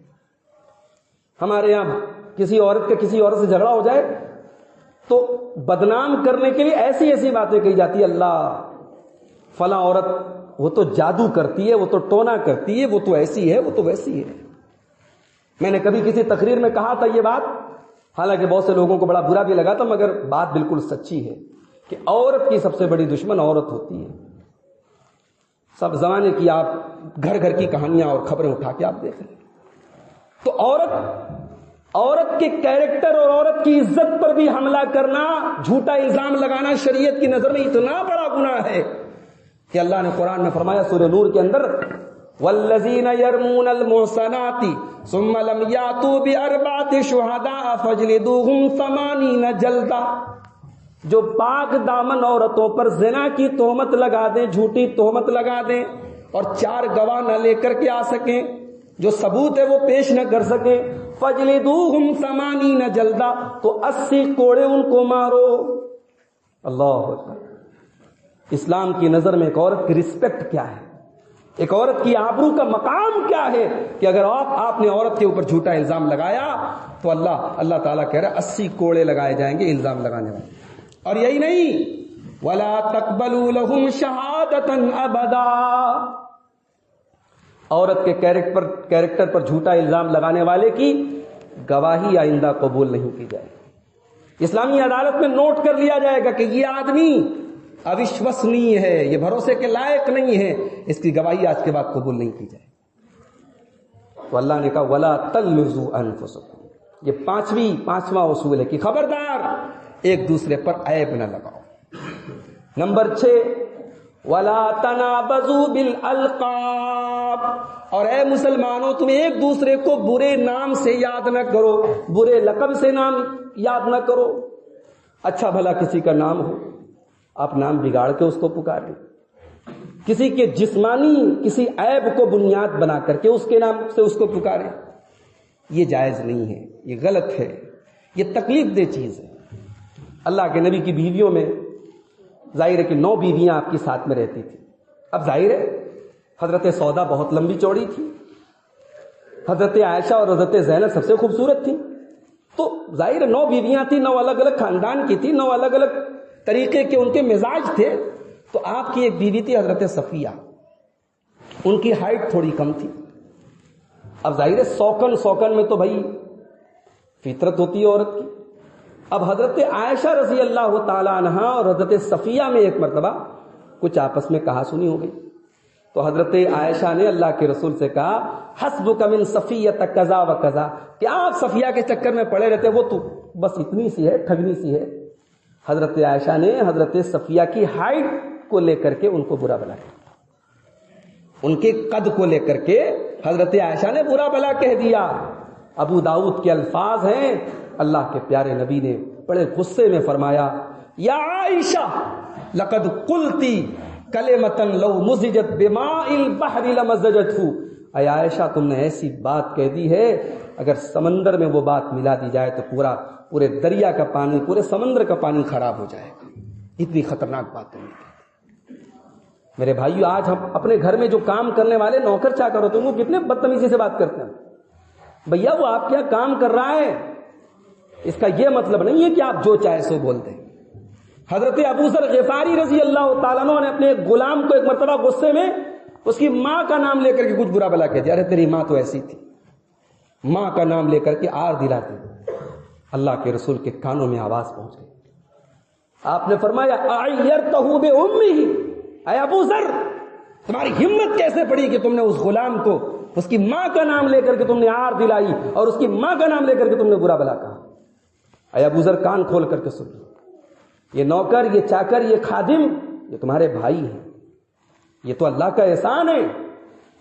S1: ہمارے یہاں کسی عورت کا کسی عورت سے جھگڑا ہو جائے تو بدنام کرنے کے لیے ایسی ایسی باتیں کہی جاتی ہے، اللہ فلاں عورت وہ تو جادو کرتی ہے، وہ تو ٹونا کرتی ہے، وہ تو ایسی ہے، وہ تو ویسی ہے۔ میں نے کبھی کسی تقریر میں کہا تھا یہ بات، حالانکہ بہت سے لوگوں کو بڑا برا بھی لگا تھا، مگر بات بالکل سچی ہے کہ عورت کی سب سے بڑی دشمن عورت ہوتی ہے۔ سب زمانے کی آپ گھر گھر کی کہانیاں اور خبریں اٹھا کے آپ دیکھیں تو عورت کے کیریکٹر اور عورت کی عزت پر بھی حملہ کرنا، جھوٹا الزام لگانا شریعت کی نظر میں اتنا بڑا گناہ ہے کہ اللہ نے قرآن میں فرمایا سورہ نور کے اندر والذین یرمون المحصنات ثم لم یاتوا باربعۃ شہداء فاجلدوہم 80 جلدہ، جو پاک دامن عورتوں پر زنا کی تہمت لگا دیں، جھوٹی تہمت لگا دیں اور 4 گواہ نہ لے کر کے آ سکیں، جو ثبوت ہے وہ پیش نہ کر سکیں، فجلدوہم 80 جلدہ، تو 80 کوڑے ان کو مارو۔ اللہ اکبر۔ اسلام کی نظر میں ایک عورت کی رسپیکٹ کیا ہے، ایک عورت کی آبرو کا مقام کیا ہے، کہ اگر آپ نے عورت کے اوپر جھوٹا الزام لگایا تو اللہ تعالیٰ کہہ رہا ہے 80 کوڑے لگائے جائیں گے الزام لگانے والے۔ اور یہی نہیں، وَلَا تَقْبَلُوا لَهُمْ شَهَادَةً أَبَدًا، عورت کے کیریکٹر پر جھوٹا الزام لگانے والے کی گواہی آئندہ قبول نہیں کی جائے گی۔ اسلامی عدالت میں نوٹ کر لیا جائے گا کہ یہ آدمی اوشوسنیہ ہے، یہ بھروسے کے لائق نہیں ہے، اس کی گواہی آج کے بعد قبول نہیں کی جائے۔ تو اللہ نے کہا وَلَا تَلْمِزُوا أَنفُسَكُمْ، یہ پانچواں اصول ہے کہ خبردار ایک دوسرے پر عیب نہ لگاؤ۔ نمبر 6، وَلَا تَنَابَزُوا بِالْأَلْقَابِ، اور اے مسلمانوں تم ایک دوسرے کو برے نام سے یاد نہ کرو، برے لقب سے نام یاد نہ کرو۔ اچھا بھلا کسی کا نام ہو، آپ نام بگاڑ کے اس کو پکاریں، کسی کے جسمانی کسی عیب کو بنیاد بنا کر کے اس کے نام سے اس کو پکاریں، یہ جائز نہیں ہے، یہ غلط ہے، یہ تکلیف دہ چیز ہے۔ اللہ کے نبی کی بیویوں میں ظاہر ہے کہ 9 بیویاں آپ کی ساتھ میں رہتی تھی۔ اب ظاہر ہے حضرت سودا بہت لمبی چوڑی تھی، حضرت عائشہ اور حضرت زینب سب سے خوبصورت تھی، تو ظاہر ہے 9 بیویاں تھیں، 9 الگ الگ خاندان کی تھی، 9 الگ الگ طریقے کے ان کے مزاج تھے۔ تو آپ کی ایک بیوی تھی حضرت صفیہ، ان کی ہائٹ تھوڑی کم تھی۔ اب ظاہر ہے سوکن میں تو بھائی فطرت ہوتی ہے عورت کی۔ اب حضرت عائشہ رضی اللہ تعالی عنہا اور حضرت صفیہ میں ایک مرتبہ کچھ آپس میں کہا سنی ہو گئی، تو حضرت عائشہ نے اللہ کے رسول سے کہا حسبک من صفیہ کذا و کذا، کہ آپ صفیہ کے چکر میں پڑے رہتے، وہ تو بس اتنی سی ہے، ٹھگنی سی ہے۔ حضرت عائشہ نے حضرت صفیہ کی ہائٹ کو لے کر کے ان کو برا بلا کہا، ان کے قد کو لے کر کے حضرت عائشہ نے برا بلا کہہ دیا۔ ابو داؤد کے الفاظ ہیں، اللہ کے پیارے نبی نے بڑے غصے میں فرمایا یا عائشہ لقد قلتی کلمۃ لو مزجت بماء البحر لمزجته، اے عائشہ تم نے ایسی بات کہہ دی ہے اگر سمندر میں وہ بات ملا دی جائے تو پورے دریا کا پانی، پورے سمندر کا پانی خراب ہو جائے گا، اتنی خطرناک بات ہے۔ میرے بھائیو، آج ہم اپنے گھر میں جو کام کرنے والے نوکر چاکر ہوتے ہیں وہ کتنے بدتمیزی سے بات کرتے ہیں۔ بھیا وہ آپ کیا کام کر رہا ہے، اس کا یہ مطلب نہیں ہے کہ آپ جو چاہے سو بول دیں۔ حضرت ابو ذر غفاری رضی اللہ تعالیٰ عنہ نے اپنے ایک غلام کو ایک مرتبہ غصے میں اس کی ماں کا نام لے کر کے کچھ برا بلا کہہ دیا، ارے تیری ماں تو ایسی تھی، ماں کا نام لے کر کے آر دلاتی۔ اللہ کے رسول کے کانوں میں آواز پہنچ گئی، آپ نے فرمایا اعیرتہ بامہ، اے ابو ذر تمہاری ہمت کیسے پڑی کہ تم نے اس غلام کو اس کی ماں کا نام لے کر کے تم نے آر دلائی اور اس کی ماں کا نام لے کر کے تم نے برا بلا کہا۔ اے ابو ذر کان کھول کر کے سن، یہ نوکر، یہ چاکر، یہ خادم، یہ تمہارے بھائی ہیں، یہ تو اللہ کا احسان ہے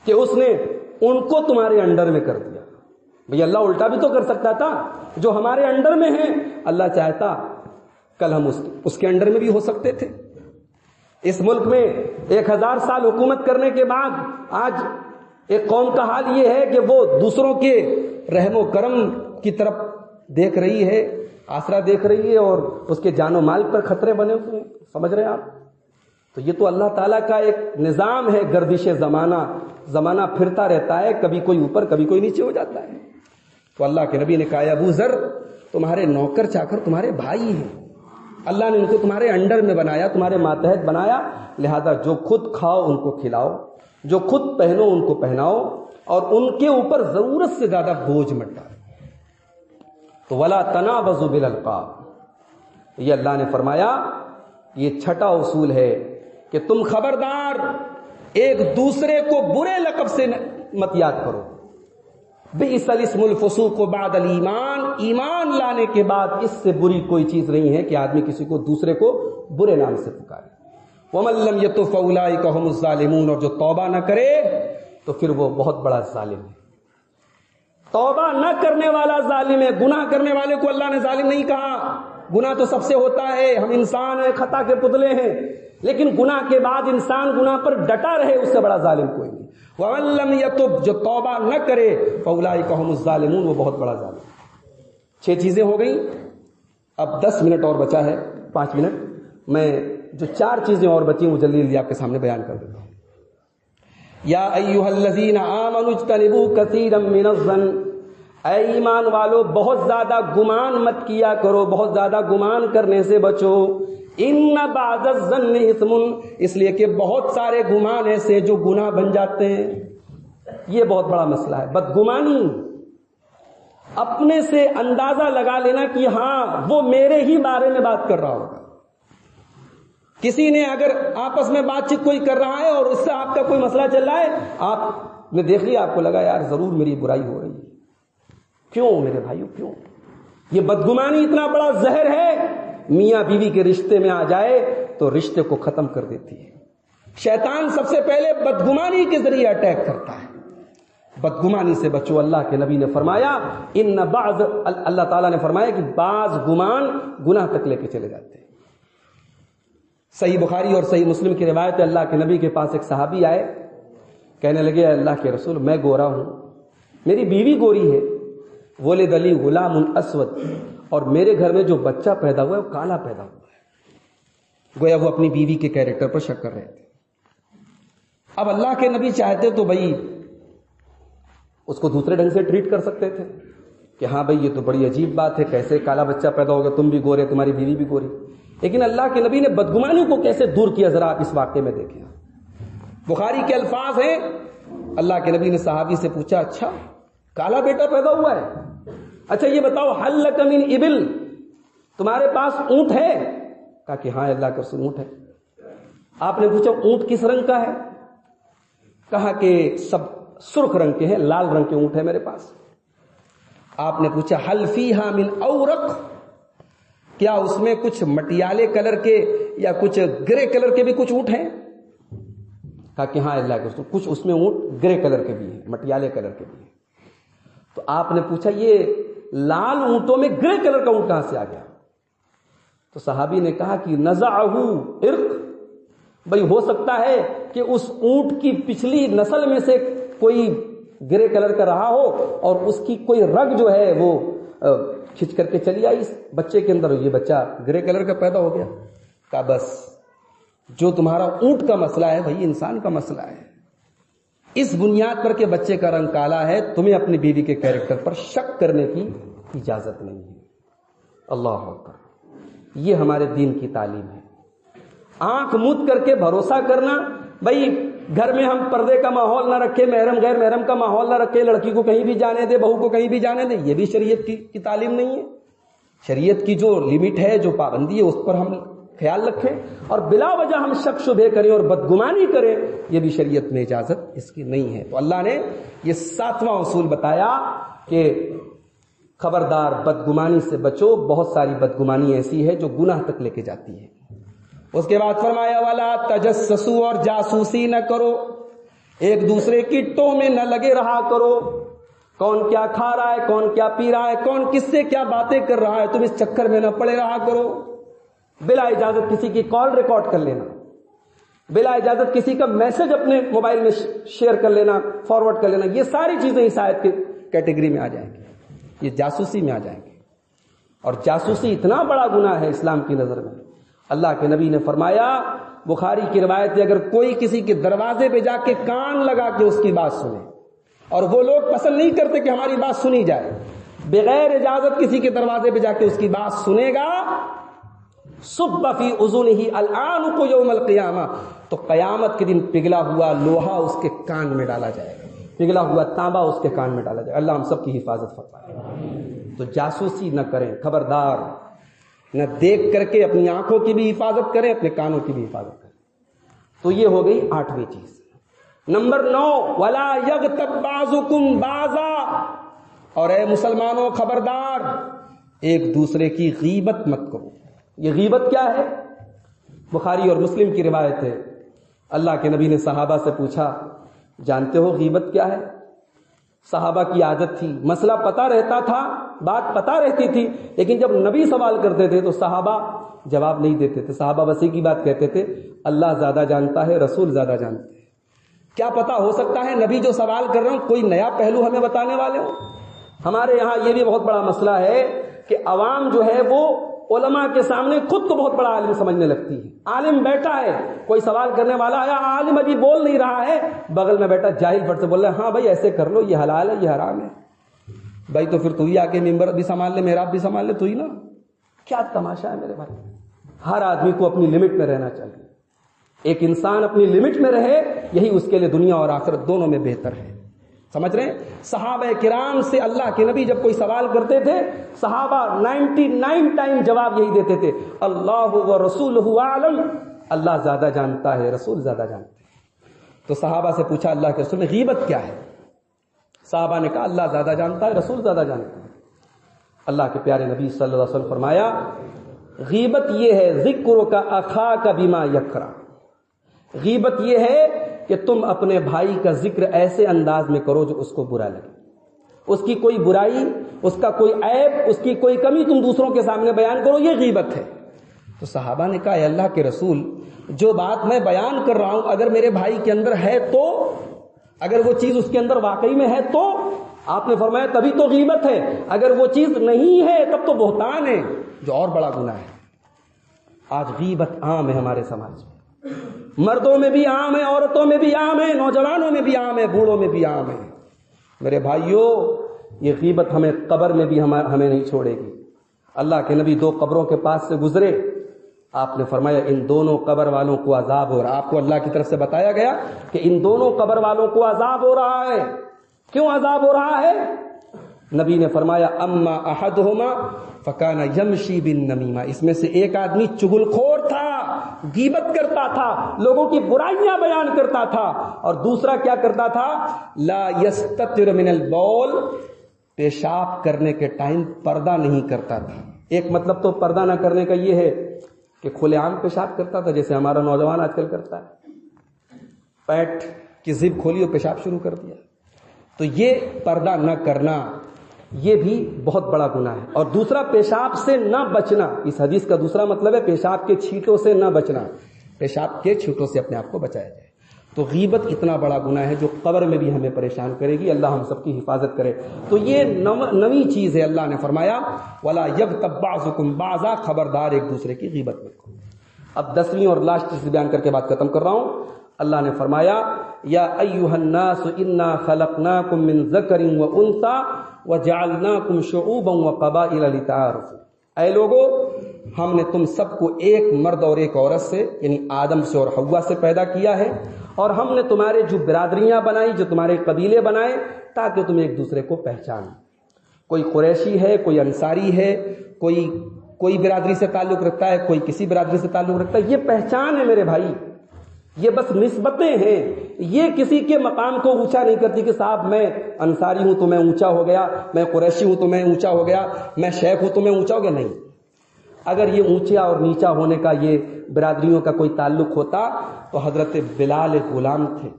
S1: کہ اس نے ان کو تمہارے انڈر میں کر دیا۔ بھئی اللہ الٹا بھی تو کر سکتا تھا، جو ہمارے انڈر میں ہیں اللہ چاہتا کل ہم اس کے انڈر میں بھی ہو سکتے تھے۔ اس ملک میں 1000 سال حکومت کرنے کے بعد آج ایک قوم کا حال یہ ہے کہ وہ دوسروں کے رحم و کرم کی طرف دیکھ رہی ہے، آسرا دیکھ رہی ہے، اور اس کے جان و مال پر خطرے بنے ہوئے ہیں، سمجھ رہے ہیں آپ؟ تو یہ تو اللہ تعالیٰ کا ایک نظام ہے، گردش زمانہ پھرتا رہتا ہے، کبھی کوئی اوپر کبھی کوئی نیچے ہو جاتا ہے۔ تو اللہ کے نبی نے کہا ابو ذر تمہارے نوکر چاکر تمہارے بھائی ہیں، اللہ نے ان کو تمہارے انڈر میں بنایا، تمہارے ماتحت بنایا، لہذا جو خود کھاؤ ان کو کھلاؤ، جو خود پہنو ان کو پہناؤ، اور ان کے اوپر ضرورت سے زیادہ بوجھ مت ڈالو۔ تو ولا تنابزوا بالالقاب، یہ اللہ نے فرمایا یہ چھٹا اصول ہے کہ تم خبردار ایک دوسرے کو برے لقب سے مت یاد کرو۔ بئس الاسم الفسوق بعد الایمان، ایمان لانے کے بعد اس سے بری کوئی چیز نہیں ہے کہ آدمی کسی کو دوسرے کو برے نام سے پکارے۔ ومن لم یتب فاولئک هم الظالمون، اور جو توبہ نہ کرے تو پھر وہ بہت بڑا ظالم ہے. توبہ نہ کرنے والا ظالم ہے. گناہ کرنے والے کو اللہ نے ظالم نہیں کہا. گناہ تو سب سے ہوتا ہے, ہم انسان ہیں, خطا کے پتلے ہیں, لیکن گناہ کے بعد انسان گناہ پر ڈٹا رہے, اس سے بڑا ظالم کوئی نہیں. وَمَن لَّمْ يَتُبْ, جو توبہ نہ کرے, فَأُولَٰئِکَ هُمُ الظَّالِمُونَ, وہ بہت بڑا ظالم. 6 چیزیں ہو گئیں. اب 10 منٹ اور بچا ہے, 5 منٹ. میں جو 4 چیزیں اور بچی وہ جلدی جلدی آپ کے سامنے بیان کر دیتا ہوں. یا ایھا الذین آمنوا اجتنبوا کثیرا من الظن, اے ایمان والو بہت زیادہ گمان مت کیا کرو, بہت زیادہ گمان کرنے سے بچو. ان بعض الظن اثم, اس لیے کہ بہت سارے گمان ایسے جو گناہ بن جاتے ہیں. یہ بہت بڑا مسئلہ ہے بدگمانی. اپنے سے اندازہ لگا لینا کہ ہاں وہ میرے ہی بارے میں بات کر رہا ہوگا. کسی نے اگر آپس میں بات چیت کوئی کر رہا ہے اور اس سے آپ کا کوئی مسئلہ چل رہا ہے, آپ نے دیکھ لیا, آپ کو لگا یار ضرور میری برائی ہو رہی ہے. کیوں میرے بھائیو, کیوں؟ یہ بدگمانی اتنا بڑا زہر ہے, میاں بیوی کے رشتے میں آ جائے تو رشتے کو ختم کر دیتی ہے. شیطان سب سے پہلے بدگمانی کے ذریعے اٹیک کرتا ہے. بدگمانی سے بچو. اللہ کے نبی نے فرمایا ان بعض, اللہ تعالیٰ نے فرمایا کہ بعض گمان گناہ تک لے کے چلے جاتے ہیں. صحیح بخاری اور صحیح مسلم کی روایت ہے, اللہ کے نبی کے پاس ایک صحابی آئے, کہنے لگے اللہ کے رسول میں گورا ہوں, میری بیوی گوری ہے, ولد لی غلام اسود, اور میرے گھر میں جو بچہ پیدا ہوا ہے وہ کالا پیدا ہوا ہے. گویا وہ اپنی بیوی کے کیریکٹر پر شک کر رہے تھے. اب اللہ کے نبی چاہتے تو بھائی اس کو دوسرے ڈھنگ سے ٹریٹ کر سکتے تھے کہ ہاں بھائی یہ تو بڑی عجیب بات ہے, کیسے کالا بچہ پیدا ہوگا, تم بھی گورے, تمہاری بیوی بھی گوری. لیکن اللہ کے نبی نے بدگمانی کو کیسے دور کیا, ذرا آپ اس واقعے میں دیکھیں. بخاری کے الفاظ ہیں, اللہ کے نبی نے صحابی سے پوچھا اچھا کالا بیٹا پیدا ہوا ہے, اچھا یہ بتاؤ حل لک من ابل, تمہارے پاس اونٹ ہے؟ کہا کہ ہاں اللہ کے رسول اونٹ ہے. آپ نے پوچھا اونٹ کس رنگ کا ہے؟ کہا کہ سب سرخ رنگ کے ہیں, لال رنگ کے اونٹ ہے میرے پاس. آپ نے پوچھا حل فیہا من اورق, کیا اس میں کچھ مٹیالے کلر کے یا کچھ گرے کلر کے بھی کچھ اونٹ ہیں؟ کہا کہ ہاں اللہ کے رسول کچھ اس میں اونٹ گرے کلر کے بھی ہیں, مٹیالے کلر کے بھی ہیں. تو آپ نے پوچھا یہ لال اونٹوں میں گرے کلر کا اونٹ کہاں سے آ گیا؟ تو صحابی نے کہا کہ نزعہ عرق, بھئی ہو سکتا ہے کہ اس اونٹ کی پچھلی نسل میں سے کوئی گرے کلر کا رہا ہو اور اس کی کوئی رگ جو ہے وہ کھچ کر کے چلی آئی اس بچے کے اندر, یہ بچہ گرے کلر کا پیدا ہو گیا. کہا بس جو تمہارا اونٹ کا مسئلہ ہے وہی انسان کا مسئلہ ہے. اس بنیاد پر کہ بچے کا رنگ کالا ہے تمہیں اپنی بیوی کے کیریکٹر پر شک کرنے کی اجازت نہیں ہے. اللہ اکبر, یہ ہمارے دین کی تعلیم ہے. آنکھ موند کر کے بھروسہ کرنا, بھائی گھر میں ہم پردے کا ماحول نہ رکھے, محرم غیر محرم کا ماحول نہ رکھے, لڑکی کو کہیں بھی جانے دے, بہو کو کہیں بھی جانے دے, یہ بھی شریعت کی تعلیم نہیں ہے. شریعت کی جو لمٹ ہے, جو پابندی ہے, اس پر ہم خیال رکھیں, اور بلا وجہ ہم شک شبہ کریں اور بدگمانی کریں, یہ بھی شریعت میں اجازت اس کی نہیں ہے. تو اللہ نے یہ 7واں اصول بتایا کہ خبردار بدگمانی سے بچو. بہت ساری بدگمانی ایسی ہے جو گناہ تک لے کے جاتی ہے. اس کے بعد فرمایا والا تجسسوا, اور جاسوسی نہ کرو, ایک دوسرے کی ٹوہ میں نہ لگے رہا کرو. کون کیا کھا رہا ہے, کون کیا پی رہا ہے, کون کس سے کیا باتیں کر رہا ہے, تم اس چکر میں نہ پڑے رہا کرو. بلا اجازت کسی کی کال ریکارڈ کر لینا, بلا اجازت کسی کا میسج اپنے موبائل میں شیئر کر لینا, فارورڈ کر لینا, یہ ساری چیزیں اس آیت کی کیٹیگری میں آ جائیں گی, یہ جاسوسی میں آ جائیں گے. اور جاسوسی اتنا بڑا گناہ ہے اسلام کی نظر میں. اللہ کے نبی نے فرمایا, بخاری کی روایت ہے, اگر کوئی کسی کے دروازے پہ جا کے کان لگا کے اس کی بات سنے, اور وہ لوگ پسند نہیں کرتے کہ ہماری بات سنی جائے, بغیر اجازت کسی کے دروازے پہ جا کے اس کی بات سنے گا, صب فی اذنہ العنق یوم القیامہ, تو قیامت کے دن پگھلا ہوا لوہا اس کے کان میں ڈالا جائے گا, پگھلا ہوا تانبا اس کے کان میں ڈالا جائے گا. اللہ ہم سب کی حفاظت فرمائے. تو جاسوسی نہ کریں, خبردار, نہ دیکھ کر کے اپنی آنکھوں کی بھی حفاظت کریں, اپنے کانوں کی بھی حفاظت کریں. تو یہ ہو گئی 8ویں چیز. نمبر 9, ولا یغتب بعضکم بعضا, اور اے مسلمانوں خبردار, ایک دوسرے کی غیبت مت کرو. یہ غیبت کیا ہے؟ بخاری اور مسلم کی روایت ہے, اللہ کے نبی نے صحابہ سے پوچھا جانتے ہو غیبت کیا ہے؟ صحابہ کی عادت تھی، مسئلہ پتہ رہتا تھا، بات پتہ رہتی تھی، لیکن جب نبی سوال کرتے تھے تو صحابہ جواب نہیں دیتے تھے. صحابہ بس ایک ہی بات کہتے تھے، اللہ زیادہ جانتا ہے، رسول زیادہ جانتے ہیں. کیا پتا، ہو سکتا ہے نبی جو سوال کر رہے ہوں کوئی نیا پہلو ہمیں بتانے والے ہوں. ہمارے یہاں یہ بھی بہت بڑا مسئلہ ہے کہ عوام جو ہے وہ علماء کے سامنے خود کو بہت بڑا عالم سمجھنے لگتی ہے. عالم بیٹھا ہے، کوئی سوال کرنے والا ہے، عالم ابھی بول نہیں رہا ہے، بغل میں بیٹھا جاہل فٹ سے بول رہا ہے، ہاں بھائی ایسے کر لو، یہ حلال ہے، یہ حرام ہے. بھائی تو پھر تو ہی آ کے ممبر بھی سنبھال لے، محراب بھی سنبھال لے، تو ہی نا. کیا تماشا ہے میرے بھائی. ہر آدمی کو اپنی لمٹ میں رہنا چاہیے. ایک انسان اپنی لمٹ میں رہے، یہی اس کے لیے دنیا اور آخرت دونوں میں بہتر ہے. سمجھ رہے ہیں؟ صحابہ کرام سے اللہ کے نبی جب کوئی سوال کرتے تھے، صحابہ 99 ٹائم جواب یہی دیتے تھے، اللہ و رسولہ اعلم، اللہ زیادہ جانتا ہے، رسول زیادہ جانتے ہیں. تو صحابہ سے پوچھا اللہ کے رسول نے غیبت کیا ہے؟ صحابہ نے کہا اللہ زیادہ جانتا ہے، رسول زیادہ جانتا ہے. اللہ کے پیارے نبی صلی اللہ علیہ وسلم فرمایا غیبت یہ ہے ذکرک اخاک بما یکرہ. غیبت یہ ہے کہ تم اپنے بھائی کا ذکر ایسے انداز میں کرو جو اس کو برا لگے. اس کی کوئی برائی، اس کا کوئی عیب، اس کی کوئی کمی تم دوسروں کے سامنے بیان کرو، یہ غیبت ہے. تو صحابہ نے کہا اے اللہ کے رسول، جو بات میں بیان کر رہا ہوں اگر میرے بھائی کے اندر ہے تو، اگر وہ چیز اس کے اندر واقعی میں ہے تو؟ آپ نے فرمایا تبھی تو غیبت ہے. اگر وہ چیز نہیں ہے تب تو بہتان ہے، جو اور بڑا گناہ ہے. آج غیبت عام ہے ہمارے سماج میں، مردوں میں بھی عام ہے، عورتوں میں بھی عام ہے، نوجوانوں میں بھی عام ہے، بوڑھوں میں بھی عام ہے. میرے بھائیوں، یہ غیبت ہمیں قبر میں بھی ہمیں نہیں چھوڑے گی. اللہ کے نبی 2 قبروں کے پاس سے گزرے، آپ نے فرمایا ان دونوں قبر والوں کو عذاب ہو رہا ہے. آپ کو اللہ کی طرف سے بتایا گیا کہ ان دونوں قبر والوں کو عذاب ہو رہا ہے. کیوں عذاب ہو رہا ہے؟ نبی نے فرمایا اما احدہما فکان یمشی بالنمیمہ، اس میں سے ایک آدمی چغل خور تھا، غیبت کرتا تھا، لوگوں کی برائیاں بیان کرتا تھا، اور دوسرا کیا کرتا تھا؟ لا یستتر من البول، پیشاب کرنے کے ٹائم پردہ نہیں کرتا تھا. ایک مطلب تو پردہ نہ کرنے کا یہ ہے کہ کھلے عام پیشاب کرتا تھا، جیسے ہمارا نوجوان آج کل کرتا ہے، پیٹ کی زپ کھولی اور پیشاب شروع کر دیا. تو یہ پردہ نہ کرنا یہ بھی بہت بڑا گناہ ہے. اور دوسرا پیشاب سے نہ بچنا، اس حدیث کا دوسرا مطلب ہے پیشاب کے چھینٹوں سے نہ بچنا، پیشاب کے چھینٹوں سے اپنے آپ کو بچایا جائے. تو غیبت اتنا بڑا گناہ ہے جو قبر میں بھی ہمیں پریشان کرے گی. اللہ ہم سب کی حفاظت کرے. تو یہ نئی چیز ہے. اللہ نے فرمایا ولا یغتب بعضکم بعضا، خبردار ایک دوسرے کی غیبت مت کرو. اب 10ویں اور لاسٹ چیز بیان کر کے بات ختم کر رہا ہوں. اللہ نے فرمایا یا ایھا الناس انا خلقناکم من ذکر وانثی وجعلناکم شعوبا وقبائل لتعارفوا. اے لوگو، ہم نے تم سب کو ایک مرد اور ایک عورت سے، یعنی آدم سے اور حوا سے پیدا کیا ہے، اور ہم نے تمہارے جو برادریاں بنائی، جو تمہارے قبیلے بنائے، تاکہ تم ایک دوسرے کو پہچانو. کوئی قریشی ہے، کوئی انصاری ہے، کوئی برادری سے تعلق رکھتا ہے، کوئی کسی برادری سے تعلق رکھتا ہے. یہ پہچان ہے میرے بھائی، یہ بس نسبتیں ہیں. یہ کسی کے مقام کو اونچا نہیں کرتی کہ صاحب میں انصاری ہوں تو میں اونچا ہو گیا، میں قریشی ہوں تو میں اونچا ہو گیا، میں شیخ ہوں تو میں اونچا ہو گیا. نہیں. اگر یہ اونچا اور نیچا ہونے کا یہ برادریوں کا کوئی تعلق ہوتا تو حضرت بلال ایک غلام تھے.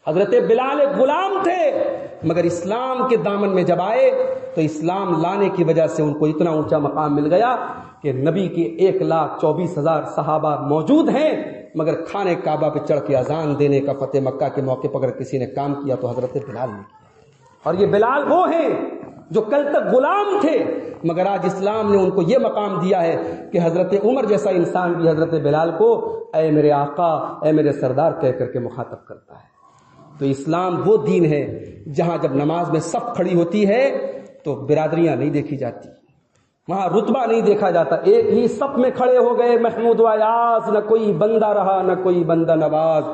S1: حضرت بلال ایک غلام تھے، مگر اسلام کے دامن میں جب آئے تو اسلام لانے کی وجہ سے ان کو اتنا اونچا مقام مل گیا کہ نبی کے 1,24,000 صحابہ موجود ہیں، مگر خانہ کعبہ پہ چڑھ کے اذان دینے کا فتح مکہ کے موقع پر اگر کسی نے کام کیا تو حضرت بلال نے کیا. اور یہ بلال وہ ہیں جو کل تک غلام تھے، مگر آج اسلام نے ان کو یہ مقام دیا ہے کہ حضرت عمر جیسا انسان بھی حضرت بلال کو اے میرے آقا، اے میرے سردار کہہ کر کے مخاطب کرتا ہے. تو اسلام وہ دین ہے جہاں جب نماز میں صف کھڑی ہوتی ہے تو برادریاں نہیں دیکھی جاتی، وہاں رتبہ نہیں دیکھا جاتا. ایک ہی صف میں کھڑے ہو گئے محمود و ایاز، نہ کوئی بندہ رہا نہ کوئی بندہ نواز،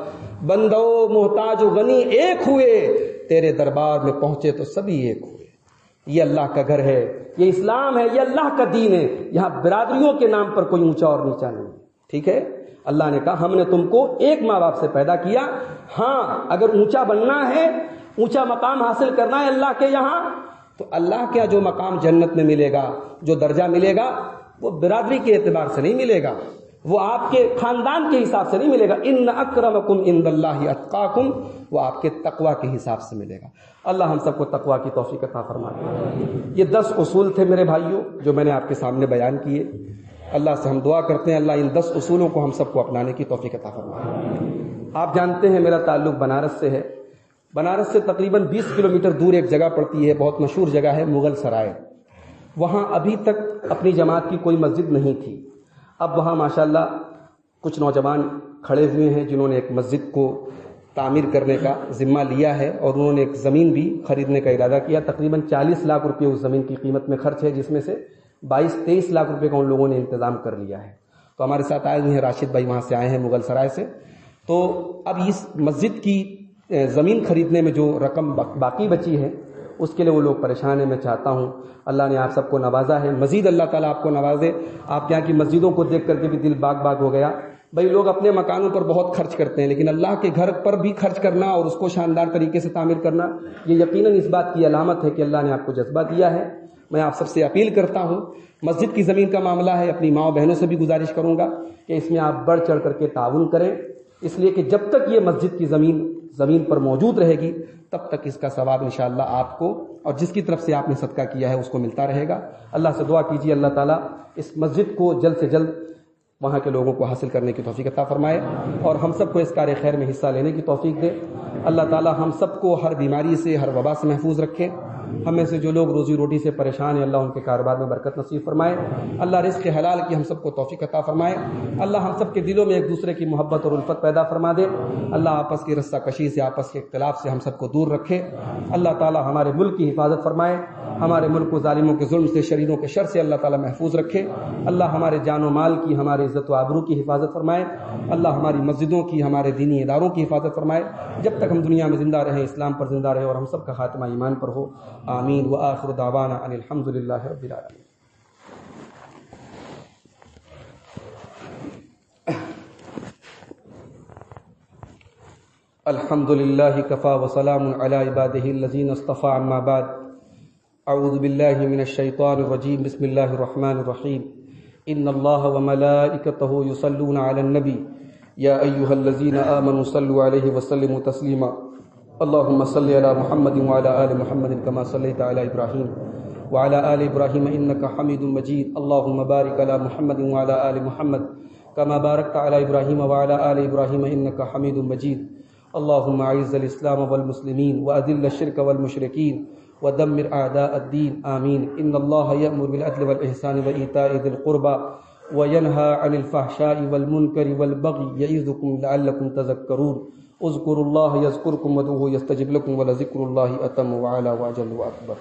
S1: بندو محتاج و غنی ایک ہوئے، تیرے دربار میں پہنچے تو سبھی ایک ہوئے. یہ اللہ کا گھر ہے، یہ اسلام ہے، یہ اللہ کا دین ہے. یہاں برادریوں کے نام پر کوئی اونچا اور نیچا نہیں. ٹھیک ہے؟ اللہ نے کہا ہم نے تم کو ایک ماں باپ سے پیدا کیا. ہاں اگر اونچا بننا ہے، اونچا مقام حاصل کرنا ہے اللہ کے یہاں، تو اللہ کے جو مقام جنت میں ملے گا، جو درجہ ملے گا، وہ برادری کے اعتبار سے نہیں ملے گا، وہ آپ کے خاندان کے حساب سے نہیں ملے گا. ان اکرمکم عند اللہ اتقاکم، وہ آپ کے تقوی کے حساب سے ملے گا. اللہ ہم سب کو تقوی کی توفیق عطا فرمائے. یہ 10 اصول تھے میرے بھائیوں جو میں نے آپ کے سامنے بیان کیے. اللہ سے ہم دعا کرتے ہیں اللہ ان 10 اصولوں کو ہم سب کو اپنانے کی توفیق عطا فرمائے. آپ جانتے ہیں میرا تعلق بنارس سے ہے. بنارس سے تقریباً 20 کلومیٹر دور ایک جگہ پڑتی ہے، بہت مشہور جگہ ہے مغل سرائے. وہاں ابھی تک اپنی جماعت کی کوئی مسجد نہیں تھی. اب وہاں ماشاءاللہ کچھ نوجوان کھڑے ہوئے ہیں جنہوں نے ایک مسجد کو تعمیر کرنے کا ذمہ لیا ہے، اور انہوں نے ایک زمین بھی خریدنے کا ارادہ کیا. تقریباً 40 لاکھ روپے اس زمین کی قیمت میں خرچ ہے، جس میں سے 22-23 لاکھ روپے کا ان لوگوں نے انتظام کر لیا ہے. تو ہمارے ساتھ آئے ہوئے ہیں راشد بھائی، وہاں سے آئے ہیں مغل سرائے سے. تو اب اس مسجد کی زمین خریدنے میں جو رقم باقی بچی ہے اس کے لیے وہ لوگ پریشان ہیں. میں چاہتا ہوں اللہ نے آپ سب کو نوازا ہے، مزید اللہ تعالیٰ آپ کو نوازے. آپ یہاں کی مسجدوں کو دیکھ کر کے بھی دل باغ باغ ہو گیا. بھائی لوگ اپنے مکانوں پر بہت خرچ کرتے ہیں، لیکن اللہ کے گھر پر بھی خرچ کرنا اور اس کو شاندار طریقے سے تعمیر کرنا، یہ یقیناً اس بات کی علامت ہے کہ اللہ نے آپ کو جذبہ دیا ہے. میں آپ سب سے اپیل کرتا ہوں، مسجد کی زمین کا معاملہ ہے، اپنی ماؤں بہنوں سے بھی گزارش کروں گا کہ اس میں آپ بڑھ چڑھ کر کے تعاون کریں، اس لیے کہ جب تک یہ مسجد کی زمین پر موجود رہے گی تب تک اس کا ثواب انشاءاللہ آپ کو اور جس کی طرف سے آپ نے صدقہ کیا ہے اس کو ملتا رہے گا. اللہ سے دعا کیجیے اللہ تعالیٰ اس مسجد کو جلد سے جلد وہاں کے لوگوں کو حاصل کرنے کی توفیق عطا فرمائے اور ہم سب کو اس کار خیر میں حصہ لینے کی توفیق دے. اللہ تعالیٰ ہم سب کو ہر بیماری سے، ہر وبا سے محفوظ رکھے. ہم میں سے جو لوگ روزی روٹی سے پریشان ہیں اللہ ان کے کاروبار میں برکت نصیب فرمائے. اللہ رزق حلال کی ہم سب کو توفیق عطا فرمائے. اللہ ہم سب کے دلوں میں ایک دوسرے کی محبت اور الفت پیدا فرما دے. اللہ آپس کی رستہ کشی سے، آپس کے اختلاف سے ہم سب کو دور رکھے. اللہ تعالیٰ ہمارے ملک کی حفاظت فرمائے. ہمارے ملک کو ظالموں کے ظلم سے، شریروں کے شر سے اللہ تعالیٰ محفوظ رکھے. اللہ ہمارے جان و مال کی، ہمارے عزت و آبرو کی حفاظت فرمائے. اللہ ہماری مسجدوں کی، ہمارے دینی اداروں کی حفاظت فرمائے. جب تک ہم دنیا میں زندہ رہیں اسلام پر زندہ رہے اور ہم سب کا خاتمہ ایمان پر ہو. آمین. وآخر دعوانا ان الحمد للہ رب العالمین. الحمد للہ کفا وسلام علی عبادہ الذین اصطفى. اما بعد اعوذ باللہ من الشیطان الرجیم. بسم اللہ الرحمن الرحیم. ان اللہ وملائکتہ یصلون علی النبی یا ایھا الذین آمنوا صلوا علیہ وسلموا تسلیما. اللهم صل على محمد وعلى آل محمد كما صليت على إبراهيم وعلى آل إبراهيم إنك حميد مجيد. اللهم بارك على محمد وعلى آل محمد كما باركت على إبراهيم وعلى آل إبراهيم إنك حميد مجيد. اللهم أعز الإسلام والمسلمين وأذل الشرك والمشركين ودمر أعداء الدين. آمين. إن الله يأمر بالعدل والإحسان وإيتاء ذي القربى وينهى عن الفحشاء والمنكر والبغي يعظكم لعلكم تذكرون. اذكروا الله يذكركم وادعوه يستجب لكم ولذكر الله أتم وأعلى وأجل وأكبر.